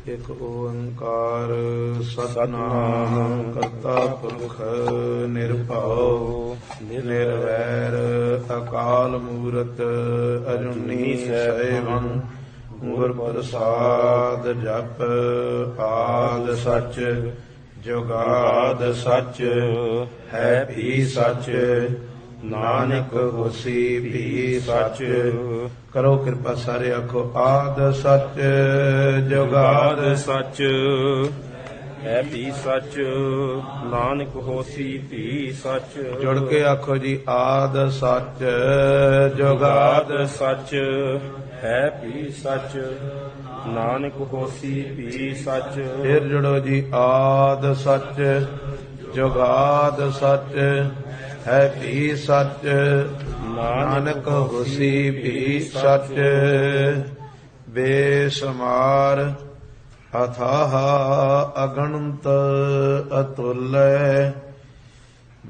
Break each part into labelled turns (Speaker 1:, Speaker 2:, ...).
Speaker 1: ਇਕ ਓੰਕਾਰ ਸਤਿਨਾਮ ਕਰਤਾ ਪੁਰਖ ਨਿਰਭਉ ਨਿਰਵੈਰ ਅਕਾਲ ਮੂਰਤ ਅਜੂਨੀ ਸੈਭੰ ਗੁਰ ਪ੍ਰਸਾਦ ਜਪ ਆਦ ਸਚ ਜੁਗਾਦ ਸਚ ਹੈ ਵੀ ਸਚ ਨਾਨਕ ਹੋਸੀ ਵੀ ਸਚ। ਕਰੋ ਕਿਰਪਾ ਸਾਰੇ ਆਖੋ ਆਦ ਸਚ ਜੁਗਾਦ
Speaker 2: ਸਚ ਹੈ ਵੀ ਸਚ ਨਾਨਕ ਹੋਸੀ ਵੀ ਸਚ।
Speaker 1: ਜੁੜ ਕੇ ਆਖੋ ਜੀ ਆਦ ਸਚ ਜੁਗਾਦ
Speaker 2: ਸਚ ਹੈ ਵੀ ਸਚ ਨਾਨਕ ਹੋਸੀ ਵੀ ਸਚ।
Speaker 1: ਫਿਰ ਜੁੜੋ ਜੀ ਆਦ ਸਚ ਜੁਗਾਦ ਸਚ ਹੈ ਵੀ ਸਚ ਨਾਨਕ ਹੋਸੀ ਵੀ ਸਚ। ਬੇਸ਼ੁਮਾਰ ਅਥਾਹ ਅਗਣਤ ਅਤੁਲੈ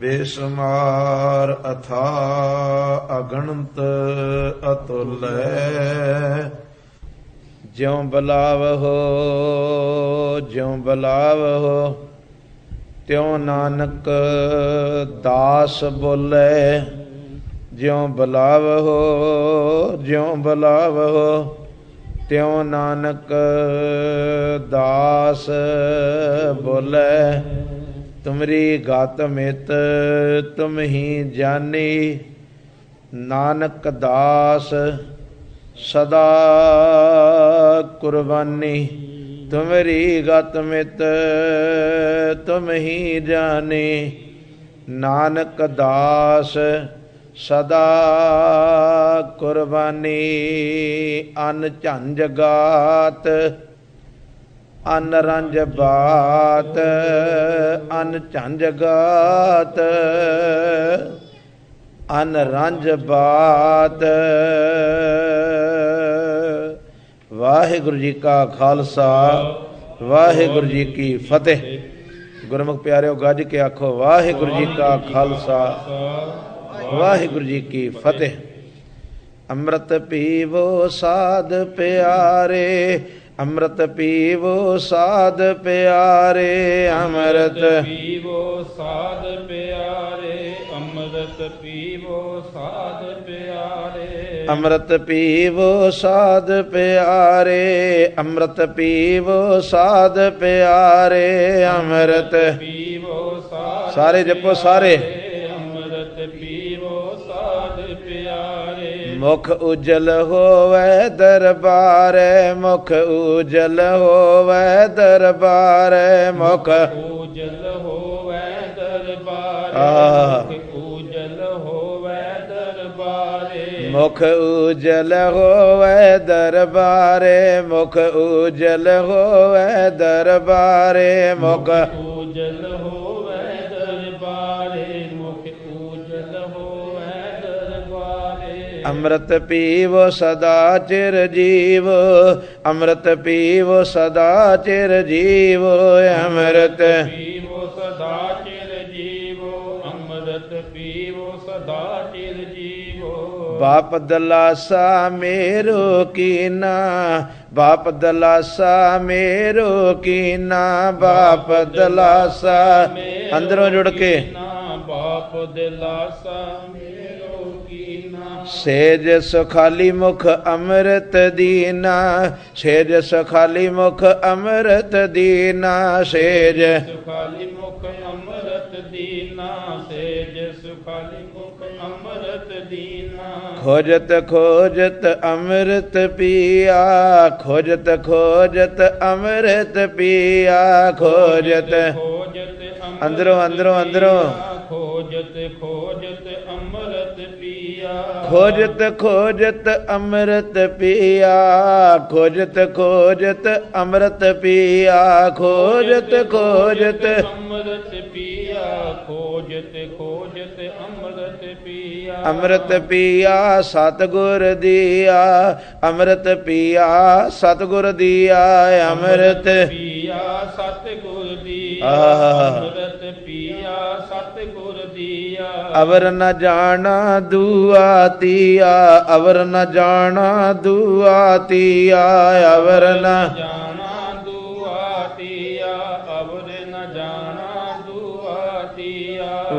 Speaker 1: ਬੇਸ਼ੁਮਾਰ ਅਥਾਹ ਅਗਣਤ ਅਤੁਲੈ। ਜਿਉ ਬਲਾਵਹੁ ਜਿਉ ਬਲਾਵਹੁ ਤਿਉ ਨਾਨਕ ਦਾਸ ਬੋਲੇ। ਜਿਉ ਬਲਾਵਹੁ ਜਿਉ ਬਲਾਵਹੁ ਤਿਉ ਨਾਨਕ ਦਾਸ ਬੋਲੇ। ਤੁਮਰੀ ਗਤ ਮਿਤ ਤੁਮ ਹੀ ਜਾਨੀ ਨਾਨਕ ਦਾਸ ਸਦਾ ਕੁਰਬਾਨੀ। ਤੁਮਰੀ ਗਤ ਮਿਤ ਤੁਮ ਹੀ ਜਾਨੀ ਨਾਨਕ ਦਾਸ ਸਦਾ ਕੁਰਬਾਨੀ। ਅਨ ਝੰਜ ਗਾਤ ਅਨ ਰੰਜ ਬਾਤ ਅਨ ਝੰਜ ਗਾਤ ਅਨ ਰੰਜ ਬਾਤ। ਵਾਹਿਗੁਰੂ ਜੀ ਕਾ ਖਾਲਸਾ ਵਾਹਿਗੁਰੂ ਜੀ ਕੀ ਫਤਿਹ। ਗੁਰਮੁਖ ਪਿਆਰਿਓ ਗੱਜ ਕੇ ਆਖੋ ਵਾਹਿਗੁਰੂ ਜੀ ਕਾ ਖਾਲਸਾ ਵਾਹਿਗੁਰੂ ਜੀ ਕੀ ਫਤਿਹ। ਅੰਮ੍ਰਿਤ ਪੀਵੋ ਸਾਧ ਪਿਆਰੇ ਅੰਮ੍ਰਿਤ ਪੀਵੋ ਸਾਧ ਪਿਆਰੇ ਅੰਮ੍ਰਿਤ
Speaker 2: ਪੀਵੋ ਸਾਧ ਪਿਆਰੇ ਅੰਮ੍ਰਿਤ ਪੀਵੋ ਸਾਧ ਪਿਆਰੇ
Speaker 1: ਅੰਮ੍ਰਿਤ ਪੀਵੋ ਸਾਧ ਪਿਆਰੇ ਅੰਮ੍ਰਿਤ ਪੀਵੋ ਸਾਧ ਪਿਆਰੇ ਅੰਮ੍ਰਿਤ
Speaker 2: ਪੀਵੋ ਸਾਧ
Speaker 1: ਸਾਰੇ ਜਪੋ ਸਾਰੇ।
Speaker 2: ਅੰਮ੍ਰਿਤ ਪੀਵੋ ਸਾਧ ਪਿਆਰੇ
Speaker 1: ਮੁਖ ਉਜਲ ਹੋਵੇ ਦਰਬਾਰੇ ਮੁਖ ਉਜਲ ਹੋਵੇ ਦਰਬਾਰੇ ਮੁਖ
Speaker 2: ਉਜਲ ਹੋਵੇ ਦਰਬਾਰੇ ਉਜਲ ਹੋਵੇ ਦਰਬਾਰੇ
Speaker 1: ਮੁਖ ਉਜਲ ਹੋਵੇ ਦਰਬਾਰੇ ਮੁਖ ਉਜਲ ਹੋਵੇ ਦਰਬਾਰੇ ਮੁਖ
Speaker 2: ਉਜਲ ਹੋਵੇ ਦਰਬਾਰੇ ਮੁਖ ਉਜਲ ਹੋਵੇ ਦਰਬਾਰੇ।
Speaker 1: ਅੰਮ੍ਰਿਤ ਪੀਵੋ ਸਦਾ ਚਿਰ ਜੀਵ ਅੰਮ੍ਰਿਤ ਪੀਵੋ ਸਦਾ ਚਿਰ ਜੀਵ ਅੰਮ੍ਰਿਤ
Speaker 2: ਪੀਵੋ ਸਦਾ ਚਿਰ ਜੀਵੋ ਅੰਮ੍ਰਿਤ ਪੀਵੋ ਸਦਾ ਚਿਰ ਜੀਵੋ।
Speaker 1: ਬਾਪ ਦਲਾਸਾ ਮੇਰੋ ਕੀਨਾ ਬਾਪ ਦਲਾਸਾ ਮੇਰੋ ਕੀਨਾ ਬਾਪ ਦਲਾਸਾ। ਅੰਦਰੋਂ ਜੁੜ ਕੇ
Speaker 2: ਬਾਪ ਦਿਲਾਸਾ ਮੇਰੋ ਕੀਨਾ
Speaker 1: ਸੇਜ ਸੁਖਾਲੀ ਮੁਖ ਅੰਮ੍ਰਿਤ ਦੀਨਾ ਸੇਜ ਸੁਖਾਲੀ ਮੁਖ ਅੰਮ੍ਰਿਤ ਦੀਨਾ ਸੇਜ
Speaker 2: ਸੁਖਾਲੀ ਮੁਖ ਅੰਮ੍ਰਿਤ ਦੀਨਾ ਸੇਜ ਸੁਖਾਲੀ ਮੁਖ ਅੰਮ੍ਰਿਤ ਦੀਨਾ।
Speaker 1: ਖੋਜਤ ਖੋਜਤ ਅੰਮ੍ਰਿਤ ਪੀਆ ਖੋਜਤ ਖੋਜਤ ਅੰਮ੍ਰਿਤ ਪੀਆ ਖੋਜਤ
Speaker 2: ਖੋਜਤ
Speaker 1: ਅੰਦਰੋਂ ਅੰਦਰੋਂ ਅੰਦਰੋਂ
Speaker 2: ਖੋਜਤ ਖੋਜਤ ਅੰਮ੍ਰਿਤ ਪੀਆ
Speaker 1: ਖੋਜਤ ਖੋਜਤ ਅੰਮ੍ਰਿਤ ਪੀਆ ਖੋਜਤ ਖੋਜਤ ਅੰਮ੍ਰਿਤ ਪੀਆ ਖੋਜਤ ਖੋਜਤ
Speaker 2: ਅੰਮ੍ਰਿਤ ਪੀਆ ਖੋਜਤ ਖੋਜਤ ਅੰਮ੍ਰਿਤ ਪੀਆ
Speaker 1: ਅੰਮ੍ਰਿਤ ਪੀਆ ਸਤਿਗੁਰ ਦੀਆ ਅੰਮ੍ਰਿਤ ਪੀਆ ਸਤਿਗੁਰ ਦੀਆ ਅੰਮ੍ਰਿਤ
Speaker 2: ਪੀਆ ਸਤਿਗੁਰ ਦੀਆ ਅੰਮ੍ਰਿਤ ਪੀਆ ਸਤਿਗੁਰ ਦੀਆ।
Speaker 1: ਅਵਰ ਨ ਜਾਣਾ ਦੁਆ ਤੀਆ ਅਵਰ ਨ ਜਾਣਾ ਦੁਆ ਤੀਆ ਅਵਰ ਨ
Speaker 2: ਜਾਣਾ ਦੁਆ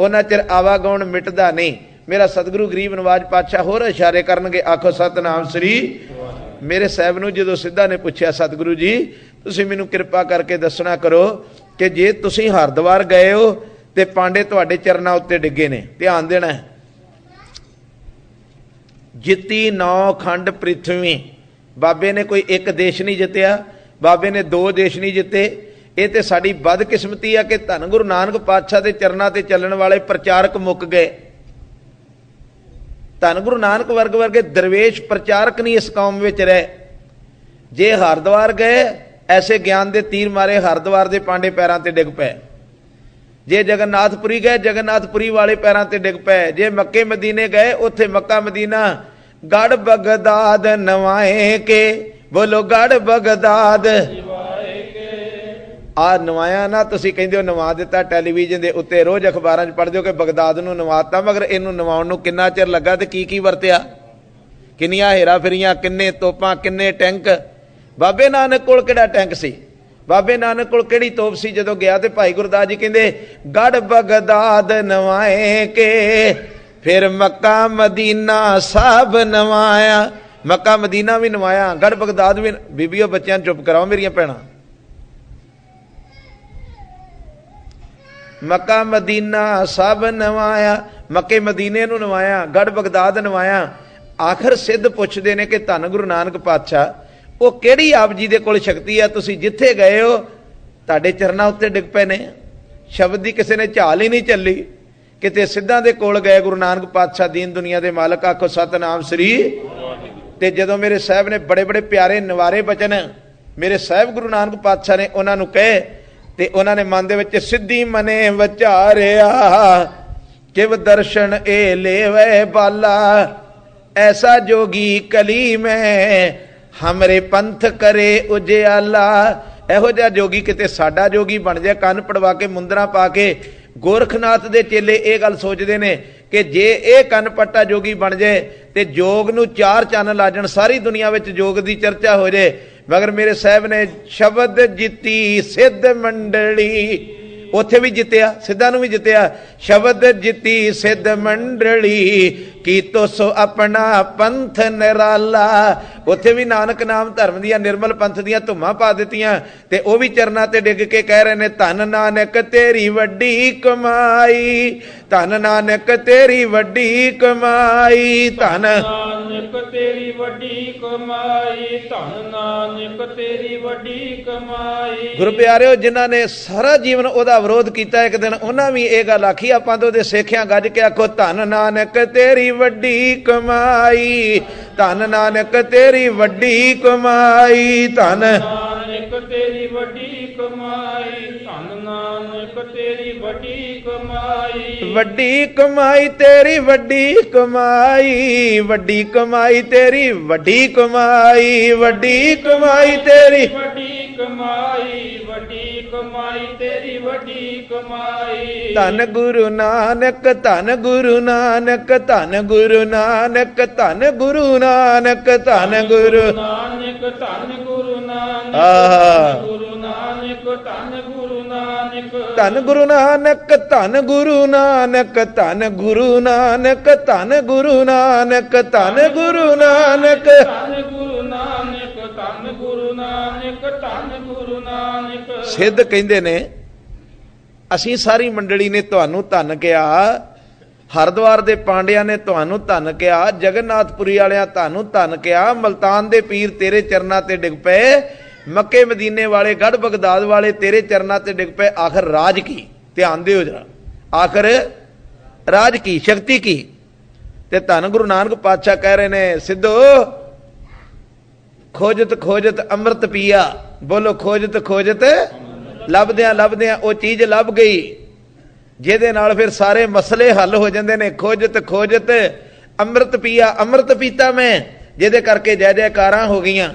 Speaker 1: ਉਹਨਾਂ ਚਿਰ ਆਵਾਗਾਉਣ ਮਿਟਦਾ ਨਹੀਂ। ਮੇਰਾ ਸਤਿਗੁਰੂ ਗਰੀਬ ਨਵਾਜ ਪਾਤਸ਼ਾਹ ਹੋਰ ਇਸ਼ਾਰੇ ਕਰਨਗੇ, ਆਖੋ ਸਤਨਾਮ ਸ੍ਰੀ। ਮੇਰੇ ਸਾਹਿਬ ਨੂੰ ਜਦੋਂ ਸਿੱਧਾ ਨੇ ਪੁੱਛਿਆ, ਸਤਿਗੁਰੂ ਜੀ ਤੁਸੀਂ ਮੈਨੂੰ ਕਿਰਪਾ ਕਰਕੇ ਦੱਸਣਾ ਕਰੋ ਕਿ ਜੇ ਤੁਸੀਂ ਹਰਿਦੁਆਰ ਗਏ ਹੋ ਤੇ ਪਾਂਡੇ ਤੁਹਾਡੇ ਚਰਨਾਂ ਉੱਤੇ ਡਿੱਗੇ ਨੇ, ਧਿਆਨ ਦੇਣਾ ਹੈ। ਜਿੱਤੀ 9 ਖੰਡ ਪ੍ਰਿਥਵੀ, ਬਾਬੇ ਨੇ ਕੋਈ ਇੱਕ ਦੇਸ਼ ਨਹੀਂ ਜਿੱਤਿਆ, ਬਾਬੇ ਨੇ 2 ਦੇਸ਼ ਨਹੀਂ ਜਿੱਤੇ। ਇਹ ਤੇ ਸਾਡੀ ਬਦਕਿਸਮਤੀ ਆ ਕਿ ਧੰਨ ਗੁਰੂ ਨਾਨਕ ਪਾਤਸ਼ਾਹ ਦੇ ਚਰਨਾਂ ਤੇ ਚੱਲਣ ਵਾਲੇ ਪ੍ਰਚਾਰਕ ਮੁੱਕ ਗਏ। ਧੰਨ ਗੁਰੂ ਨਾਨਕ ਵਰਗੇ ਦਰਵੇਸ਼ ਪ੍ਰਚਾਰਕ ਨਹੀਂ ਇਸ ਕੌਮ ਵਿੱਚ ਰਹੇ। ਜੇ ਹਰਿਦੁਆਰ ਗਏ, ਐਸੇ ਗਿਆਨ ਦੇ ਤੀਰ ਮਾਰੇ ਹਰਿਦੁਆਰ ਦੇ ਪਾਂਡੇ ਪੈਰਾਂ ਤੇ ਡਿੱਗ ਪਏ। ਜੇ ਜਗਨਨਾਥਪੁਰੀ ਗਏ, ਜਗਨਨਾਥਪੁਰੀ ਵਾਲੇ ਪੈਰਾਂ ਤੇ ਡਿੱਗ ਪਏ। ਜੇ ਮੱਕੇ ਮਦੀਨੇ ਗਏ, ਉੱਥੇ ਮੱਕਾ ਮਦੀਨਾ ਗੜ ਬਗਦਾਦ ਨਵਾਏ ਕੇ, ਬੋਲੋ ਗੜ ਬਗਦਾਦ ਆ ਨਵਾਇਆ ਨਾ। ਤੁਸੀਂ ਕਹਿੰਦੇ ਹੋ ਨਵਾ ਦਿੱਤਾ, ਟੈਲੀਵਿਜ਼ਨ ਦੇ ਉੱਤੇ ਰੋਜ਼ ਅਖਬਾਰਾਂ 'ਚ ਪੜ੍ਹਦੇ ਹੋ ਕਿ ਬਗਦਾਦ ਨੂੰ ਨਵਾਤਾ, ਮਗਰ ਇਹਨੂੰ ਨਵਾਉਣ ਨੂੰ ਕਿੰਨਾ ਚਿਰ ਲੱਗਾ ਤੇ ਕੀ ਕੀ ਵਰਤਿਆ, ਕਿੰਨੀਆਂ ਹੇਰਾ ਫੇਰੀਆਂ, ਕਿੰਨੇ ਤੋਪਾਂ, ਕਿੰਨੇ ਟੈਂਕ। ਬਾਬੇ ਨਾਨਕ ਕੋਲ ਕਿਹੜਾ ਟੈਂਕ ਸੀ, ਬਾਬੇ ਨਾਨਕ ਕੋਲ ਕਿਹੜੀ ਤੋਪ ਸੀ? ਜਦੋਂ ਗਿਆ ਤੇ ਭਾਈ ਗੁਰਦਾਸ ਜੀ ਕਹਿੰਦੇ ਗੜ ਬਗਦਾਦ ਨਵਾਏ ਕੇ, ਫਿਰ ਮੱਕਾ ਮਦੀਨਾ ਸਭ ਨਵਾਇਆ। ਮੱਕਾ ਮਦੀਨਾ ਵੀ ਨਵਾਇਆ, ਗੜ ਬਗਦਾਦ ਵੀ। ਬੀਬੀਓ ਬੱਚਿਆਂ ਨੂੰ ਚੁੱਪ ਕਰਾਓ ਮੇਰੀਆਂ ਭੈਣਾਂ। ਮੱਕਾ ਮਦੀਨਾ ਸਭ ਨਵਾਇਆ, ਮੱਕੇ ਮਦੀਨੇ ਨੂੰ ਨਵਾਇਆ, ਗੜ ਬਗਦਾਦ ਨਵਾਇਆ। ਆਖਰ ਸਿੱਧ ਪੁੱਛਦੇ ਨੇ ਕਿ ਧੰਨ ਗੁਰੂ ਨਾਨਕ ਪਾਤਸ਼ਾਹ ਉਹ ਕਿਹੜੀ ਆਪ ਜੀ ਦੇ ਕੋਲ ਸ਼ਕਤੀ ਆ, ਤੁਸੀਂ ਜਿੱਥੇ ਗਏ ਹੋ ਤੁਹਾਡੇ ਚਰਨਾਂ ਉੱਤੇ ਡਿੱਗ ਪਏ ਨੇ। ਸ਼ਬਦ ਦੀ ਕਿਸੇ ਨੇ ਝਾਲ ਹੀ ਨਹੀਂ ਚੱਲੀ, ਕਿਤੇ ਸਿੱਧਾਂ ਦੇ ਕੋਲ ਗਏ ਗੁਰੂ ਨਾਨਕ ਪਾਤਸ਼ਾਹ ਦੀਨ ਦੁਨੀਆ ਦੇ ਮਾਲਕ, ਆਖੋ ਸਤਨਾਮ ਸ੍ਰੀ। ਤੇ ਜਦੋਂ ਮੇਰੇ ਸਾਹਿਬ ਨੇ ਬੜੇ ਬੜੇ ਪਿਆਰੇ ਨਵਾਰੇ ਬਚਨ ਮੇਰੇ ਸਾਹਿਬ ਗੁਰੂ ਨਾਨਕ ਪਾਤਸ਼ਾਹ ਨੇ ਉਹਨਾਂ ਨੂੰ ਕਹੇ, ਤੇ ਉਹਨਾਂ ਨੇ ਮਨ ਦੇ ਵਿੱਚ ਸਿੱਧੀ ਮਨੇ ਵਿਚਾਰਿਆ, ਕਿਵ ਦਰਸ਼ਨ ਇਹ ਲੇਵੇ ਬਾਲਾ, ਐਸਾ ਜੋਗੀ ਕਲੀ ਮੈਂ ਹਮਰੇ ਪੰਥ ਕਰੇ ਉਜਿਆਲਾ। ਇਹੋ ਜਿਹਾ ਜੋਗੀ ਕਿਤੇ ਸਾਡਾ ਜੋਗੀ ਬਣ ਜਾਏ, ਕੰਨ ਪੜਵਾ ਕੇ ਮੁੰਦਰਾਂ ਪਾ ਕੇ। ਗੋਰਖਨਾਥ ਦੇ ਚੇਲੇ ਇਹ ਗੱਲ ਸੋਚਦੇ ਨੇ ਕਿ ਜੇ ਇਹ ਕੰਨ ਪੱਟਾ ਜੋਗੀ ਬਣ ਜਾਏ ਤੇ ਜੋਗ ਨੂੰ 4 ਚੰਨ ਲਾ ਜਾਣ, ਸਾਰੀ ਦੁਨੀਆ ਵਿੱਚ ਜੋਗ ਦੀ ਚਰਚਾ ਹੋ ਜਾਏ। ਮਗਰ ਮੇਰੇ ਸਾਹਿਬ ਨੇ ਸ਼ਬਦ ਜਿੱਤੀ ਸਿੱਧ ਮੰਡਲੀ, ਉੱਥੇ ਵੀ ਜਿੱਤਿਆ, ਸਿੱਧਾਂ ਨੂੰ ਵੀ ਜਿੱਤਿਆ। ਸ਼ਬਦ ਜਿੱਤੀ ਸਿੱਧ ਮੰਡਲੀ, ਕੀਤੋ ਸੋ ਆਪਣਾ ਪੰਥ ਨਿਰਾਲਾ। ਉੱਥੇ ਵੀ ਨਾਨਕ ਨਾਮ ਧਰਮ ਦੀਆਂ ਨਿਰਮਲ ਪੰਥ ਦੀਆਂ ਧੁੰਮਾਂ ਪਾ ਦਿੱਤੀਆਂ। ਤੇ ਉਹ ਵੀ ਚਰਨਾਂ ਤੇ ਡਿੱਗ ਕੇ ਕਹਿ ਰਹੇ ਨੇ, ਧੰਨ ਨਾਨਕ ਤੇਰੀ ਵੱਡੀ ਕਮਾਈ, ਧੰਨ ਨਾਨਕ ਤੇਰੀ ਵੱਡੀ ਕਮਾਈ, ਧੰਨ
Speaker 2: ਨਾਨਕ ਤੇਰੀ ਵੱਡੀ ਕਮਾਈ, ਧੰਨ ਨਾਨਕ ਤੇਰੀ ਵੱਡੀ ਕਮਾਈ।
Speaker 1: ਗੁਰੂ ਪਿਆਰਿਓ, ਜਿਨ੍ਹਾਂ ਨੇ ਸਾਰਾ ਜੀਵਨ ਉਹਦਾ ਵਿਰੋਧ ਕੀਤਾ, ਇੱਕ ਦਿਨ ਉਹਨਾਂ ਵੀ ਇਹ ਗੱਲ ਆਖੀ, ਆਪਾਂ ਤੋਂ ਉਹਦੇ ਸਿੱਖਿਆ ਗੱਜ ਕੇ ਆਖੋ, ਧੰਨ ਨਾਨਕ ਤੇਰੀ ਵੱਡੀ ਕਮਾਈ, ਧੰਨ ਨਾਨਕ ਤੇਰੀ ਵੱਡੀ ਕਮਾਈ, ਧੰਨ
Speaker 2: ਨਾਨਕ ਤੇਰੀ ਵੱਡੀ ਕਮਾਈ, ਧੰਨ ਨਾਨਕ ਤੇਰੀ ਵੱਡੀ ਕਮਾਈ।
Speaker 1: ਵੱਡੀ ਕਮਾਈ ਤੇਰੀ ਵੱਡੀ ਕਮਾਈ, ਵੱਡੀ ਕਮਾਈ ਤੇਰੀ ਵੱਡੀ ਕਮਾਈ, ਵੱਡੀ ਕਮਾਈ ਤੇਰੀ
Speaker 2: ਵੱਡੀ ਕਮਾਈ, ਵੱਡੀ ਕਮਾਈ ਤੇਰੀ ਵੱਡੀ ਕਮਾਈ।
Speaker 1: ਧੰਨ ਗੁਰੂ ਨਾਨਕ, ਧੰਨ ਗੁਰੂ ਨਾਨਕ, ਧੰਨ ਗੁਰੂ ਨਾਨਕ, ਧੰਨ ਗੁਰੂ ਨਾਨਕ, ਧੰਨ ਗੁਰੂ
Speaker 2: ਨਾਨਕ, ਧੰਨ ਗੁਰੂ ਨਾਨਕ,
Speaker 1: ਆਹ
Speaker 2: ਗੁਰੂ ਨਾਨਕ, ਧੰਨ ਗੁਰੂ ਨਾਨਕ,
Speaker 1: ਧੰਨ ਗੁਰੂ ਨਾਨਕ, ਧੰਨ ਗੁਰੂ ਨਾਨਕ, ਧੰਨ ਗੁਰੂ ਨਾਨਕ, ਧੰਨ ਗੁਰੂ ਨਾਨਕ, ਧੰਨ ਗੁਰੂ ਨਾਨਕ।
Speaker 2: ਧੰਨ ਗੁਰੂ ਨਾਨਕ, ਧੰਨ ਗੁਰੂ ਨਾਨਕ, ਧੰਨ ਗੁਰੂ ਨਾਨਕ।
Speaker 1: ਸਿੱਧ ਕਹਿੰਦੇ ਨੇ, ਅਸੀਂ ਸਾਰੀ ਮੰਡਲੀ ਨੇ ਤੁਹਾਨੂੰ ਧੰਨ ਕਿਹਾ, ਹਰਿਦੁਆਰ ਦੇ ਪਾਂਡਿਆਂ ਨੇ ਤੁਹਾਨੂੰ ਧੰਨ ਕਿਹਾ, ਜਗਨਨਾਥਪੁਰੀ ਵਾਲਿਆਂ ਤੁਹਾਨੂੰ ਧੰਨ ਕਿਹਾ, ਮਲਤਾਨ ਦੇ ਪੀਰ ਤੇਰੇ ਚਰਨਾਂ ਤੇ ਡਿੱਗ ਪਏ, ਮੱਕੇ ਮਦੀਨੇ ਵਾਲੇ, ਗੜ ਬਗਦਾਦ ਵਾਲੇ ਤੇਰੇ ਚਰਨਾਂ ਤੇ ਡਿੱਗ ਪਏ। ਆਖਰ ਰਾਜ ਕੀ? ਧਿਆਨ ਦਿਓ ਜਰਾ, ਆਖਰ ਰਾਜ ਕੀ, ਸ਼ਕਤੀ ਕੀ? ਤੇ ਧੰਨ ਗੁਰੂ ਨਾਨਕ ਪਾਤਸ਼ਾਹ ਕਹਿ ਰਹੇ ਨੇ, ਸਿੱਧੋ ਖੋਜਤ ਖੋਜਤ ਅੰਮ੍ਰਿਤ ਪੀਆ, ਬੋਲੋ ਖੋਜਤ ਖੋਜਤ, ਲੱਭਦਿਆਂ ਲੱਭਦਿਆਂ ਉਹ ਚੀਜ਼ ਲੱਭ ਗਈ ਜਿਹਦੇ ਨਾਲ ਫਿਰ ਸਾਰੇ ਮਸਲੇ ਹੱਲ ਹੋ ਜਾਂਦੇ ਨੇ। ਖੋਜਤ ਖੋਜਤ ਅੰਮ੍ਰਿਤ ਪੀਆ, ਅੰਮ੍ਰਿਤ ਪੀਤਾ ਮੈਂ, ਜਿਹਦੇ ਕਰਕੇ ਜੈ ਜੈਕਾਰਾਂ ਹੋ ਗਈਆਂ,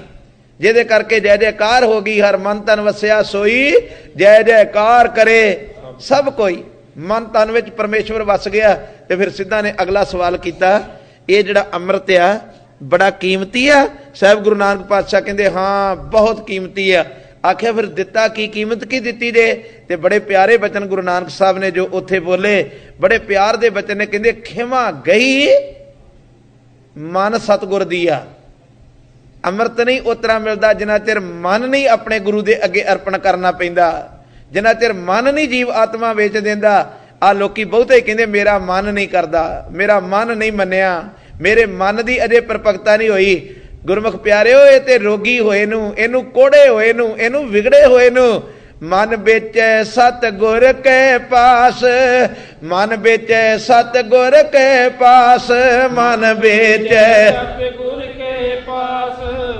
Speaker 1: ਜਿਹਦੇ ਕਰਕੇ ਜੈ ਜੈਕਾਰ ਹੋ ਗਈ। ਹਰ ਮਨ ਤਨ ਵਸਿਆ ਸੋਈ ਜੈ ਜੈਕਾਰ ਕਰੇ ਸਭ ਕੋਈ। ਮਨ ਤਨ ਵਿੱਚ ਪਰਮੇਸ਼ਵਰ ਵਸ ਗਿਆ। ਤੇ ਫਿਰ ਸਿੱਧਾ ਨੇ ਅਗਲਾ ਸਵਾਲ ਕੀਤਾ, ਇਹ ਜਿਹੜਾ ਅੰਮ੍ਰਿਤ ਆ ਬੜਾ ਕੀਮਤੀ ਆ? ਸਾਹਿਬ ਗੁਰੂ ਨਾਨਕ ਪਾਤਸ਼ਾਹ ਕਹਿੰਦੇ, ਹਾਂ ਬਹੁਤ ਕੀਮਤੀ ਆ। आख्या फिर दिता की कीमत की दिती जे। ते बड़े प्यारे बचन गुरु नानक साहब ने जो उत्थे बोले, बड़े प्यार दे बचन ने, कहंदे खिमा गई मन सतगुर दिया। अमृत नहीं उतरा मिलता जिन्ना चिर मन नहीं अपने गुरु दे अगे अर्पण करना पैंदा, जिन्ना चिर मन नहीं जीव आत्मा वेच देंदा। आ लोकी बहुते कहंदे मेरा मन नहीं करदा, मेरा मन नहीं मन्निया, मेरे मन दी अजे परपक्ता नहीं होई। गुरमुख प्यारिओ ये ते रोगी होए नू, इनू कोड़े होए नू, इनू विगड़े होए नू मन बेचै सतगुर के पास, मन बेचै सतगुर के पास, मन बेचै
Speaker 2: सतगुर के पास,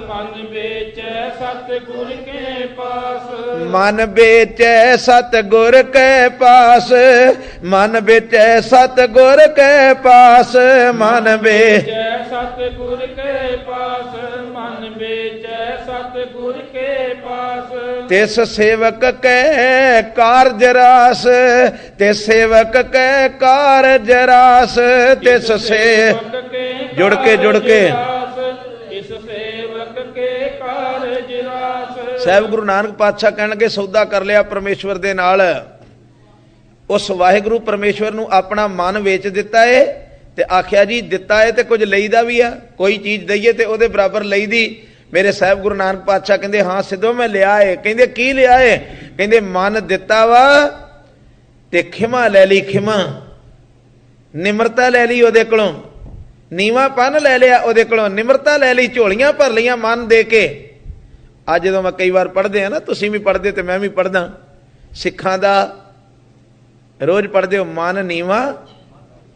Speaker 2: मन बेचै सतगुर के पास,
Speaker 1: मन बेचै सतगुर के पास, मन बेचै सतगुर के पास, मन बेचै
Speaker 2: सतगुर के पास, मन बेचै सतगुर के पास।
Speaker 1: तिस सेवक के कारज रास, तिस सेवक के कारज रास, तिस से जुड़ के
Speaker 2: इस सेवक के कारज रास।
Speaker 1: साहब गुरु नानक पातशाह कहणगे सौदा कर लिया परमेश्वर दे नाल, उस वाहिगुरु परमेश्वर नू अपना मन वेच दिता है ते आख्या जी दिता है ते कुछ लईदा भी आ, कोई चीज दईए ते ओदे बराबर लईदी। मेरे साहब गुरु नानक पातशाह कहंदे हाँ सिद्धो मैं लिया है। कहंदे की लिया है? कहंदे मन दिता वा ते खिमा लै ली, खिमा निमरता लै ली ओदे कोलों, नीवापन लै लिया ओदे कोलों, निमरता लै ली, झोलियां भर लियां मन दे के। अज जदों मैं कई बार पढ़दे हैं ना, तुसीं भी पढ़दे ते मैं भी पढ़दा, सिखां दा रोज पढ़दे हो मन नीवा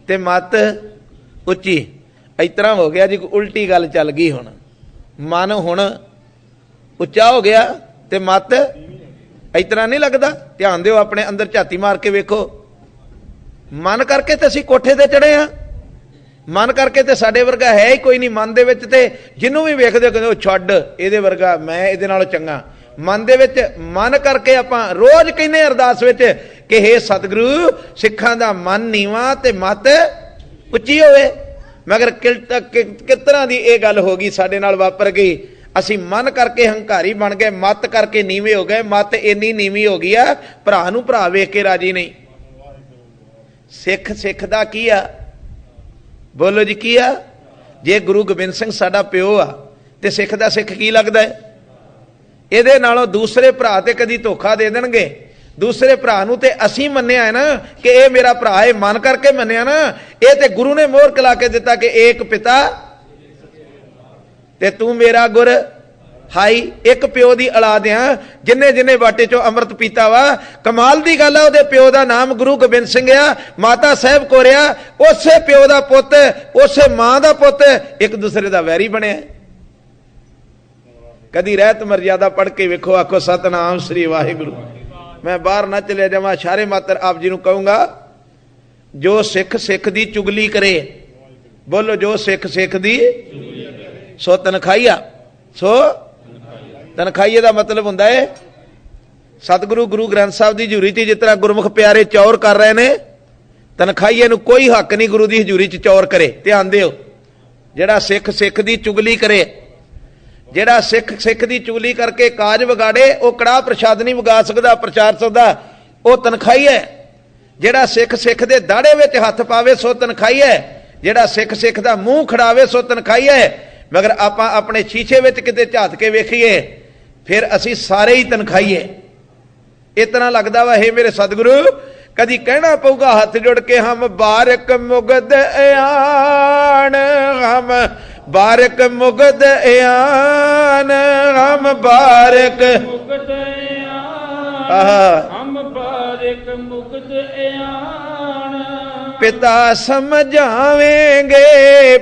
Speaker 1: ते मत उच्ची। इस तरह हो गया जी, उल्टी गल चल गई। हुण मन हुण उच्चा हो गया ते मत इस तरह नहीं लगता। ध्यान दिओ, अपने अंदर झाती मार के वेखो। मन करके ते असीं कोठे ते चढ़े आ, मन करके ते साडे वर्गा है ही कोई नहीं। मन दे विच ते जिन्नू भी वेखदे कहंदे छड्ड इहदे वर्गा, मैं इहदे नालों चंगा। मन दे विच मन करके आपां रोज कहने अरदास विच कि हे सतगुरु सिखां दा मन नीवा ते मत उच्ची होवे। मगर किस तरह की यह गल हो गई, साडे नाल वापर गई। असी मन करके हंकारी बन गए, मत करके नीवे हो गए। मत इन्नी नीवी हो गई आ, भरा नूं भरा वेख के राजी नहीं। सिख सिख दा की आ? बोलो जी की आ? जे गुरु गोबिंद सिंह साडा प्यो आ ते सिख दा सिख की लगदा है? इहदे नालों दूसरे भरा ते कदी धोखा दे देणगे। दूसरे भरा नूं ते असीं मन्निया है ना कि यह मेरा भरा है, मन करके मन्निया ना। ये ते गुरु ने मोहर कला के दिता कि एक पिता ते तू मेरा गुर हाई। एक प्यो की औलाद आ, जिन्ने जिन्ने बाटे चो अमृत पीता वा। कमाल की गल है, उहदे प्यो का नाम गुरु गोबिंद सिंह आ, माता साहब कौरिया। उसे प्यो का पुत, उसे मां का पुत एक दूसरे का वैरी बने। कदी रहत मर्यादा पढ़ के वेखो, आखो सतनाम श्री वाहिगुरु। मैं बाहर ना चले जावा, इशारे मात्र आप जी नूं कहूंगा, जो सिख सिख दी चुगली करे, बोलो जो सिख सिख दी सो तनखाईया। सो तनखाईए का मतलब हुंदा है सतगुरु गुरु ग्रंथ साहब की हजूरी च जिस तरह गुरमुख प्यारे चौर कर रहे हैं, तनखाईए नूं कोई हक नहीं गुरु की हजूरी च चौर करे। ध्यान दिओ, जिहड़ा सिख सिख दी चुगली करे, ਜਿਹੜਾ ਸਿੱਖ ਸਿੱਖ ਦੀ ਚੁਗਲੀ ਕਰਕੇ ਕਾਜ ਵਿਗਾੜੇ, ਉਹ ਕੜਾਹ ਪ੍ਰਸ਼ਾਦ ਨਹੀਂ ਵਿਗਾ ਸਕਦਾ, ਪ੍ਰਚਾਰ ਸਕਦਾ, ਉਹ ਤਨਖਾਈ ਹੈ। ਜਿਹੜਾ ਸਿੱਖ ਸਿੱਖ ਦੇ ਦਾੜੇ ਵਿੱਚ ਹੱਥ ਪਾਵੇ ਸੋ ਤਨਖਾਈ ਹੈ। ਜਿਹੜਾ ਸਿੱਖ ਸਿੱਖ ਦਾ ਮੂੰਹ ਖੜਾਵੇ ਸੋ ਤਨਖਾਈ ਹੈ। ਮਗਰ ਆਪਾਂ ਆਪਣੇ ਸ਼ੀਸ਼ੇ ਵਿੱਚ ਕਿਤੇ ਝਾਤ ਕੇ ਵੇਖੀਏ, ਫਿਰ ਅਸੀਂ ਸਾਰੇ ਹੀ ਤਨਖਾਈਏ। ਇਸ ਤਰ੍ਹਾਂ ਲੱਗਦਾ ਵਾ हे ਮੇਰੇ ਸਤਿਗੁਰੂ, कदी कहना पऊगा हाथ जोड़ के हम बारक मुगद आन, हम बारक मुगद आन, हम बारक
Speaker 2: मुगद आन, हम बारक मुगद आन।
Speaker 1: पिता समझावेंगे,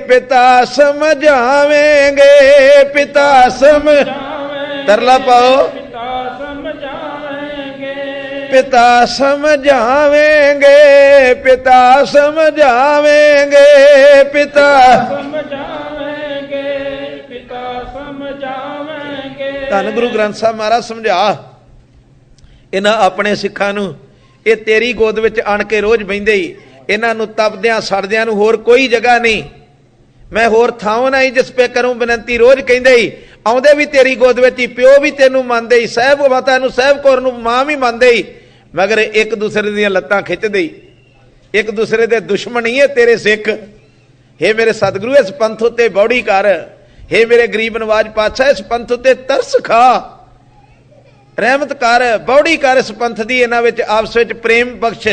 Speaker 1: पिता समझावेंगे, पिता तरला पाओ, पिता समझावेंगे, पिता समझावेंगे, पिता
Speaker 2: समझावेंगे, पिता समझावेंगे।
Speaker 1: धन गुरु ग्रंथ साहब महाराज समझा इन्हां अपने सिखां नूं, ये तेरी गोद विच आण के रोज बहिंदे ही, इन्हां नूं तपदियां सड़दियां नूं होर कोई जगह नहीं, मैं होर थां नहीं जिस पे करूं बिनती। रोज कहिंदे ही ਆਉਂਦੇ ਵੀ ਤੇਰੀ ਗੋਦ ਵਿੱਚ ਹੀ, ਪਿਓ ਵੀ ਤੈਨੂੰ ਮੰਨਦੇ ਹੀ, ਸਾਹਿਬ ਮਾਤਾ ਨੂੰ ਸਾਹਿਬ ਕੌਰ ਨੂੰ ਮਾਂ ਵੀ ਮੰਨਦੇ ਹੀ, ਮਗਰ ਇੱਕ ਦੂਸਰੇ ਦੀਆਂ ਲੱਤਾਂ ਖਿੱਚਦੇ ਹੀ, ਇੱਕ ਦੂਸਰੇ ਦੇ ਦੁਸ਼ਮਣ ਹੀ ਹੈ ਤੇਰੇ ਸਿੱਖ। ਹੇ ਮੇਰੇ ਸਤਿਗੁਰੂ ਇਸ ਪੰਥ ਉੱਤੇ ਬੌੜੀ ਕਰ, ਹੇ ਮੇਰੇ ਗਰੀਬ ਨਵਾਜ ਪਾਤਸ਼ਾਹ ਇਸ ਪੰਥ ਉੱਤੇ ਤਰਸ ਖਾ, ਰਹਿਮਤ ਕਰ, ਬੌੜੀ ਕਰ ਇਸ ਪੰਥ ਦੀ, ਇਹਨਾਂ ਵਿੱਚ ਆਪਸ ਵਿੱਚ ਪ੍ਰੇਮ ਬਖਸ਼।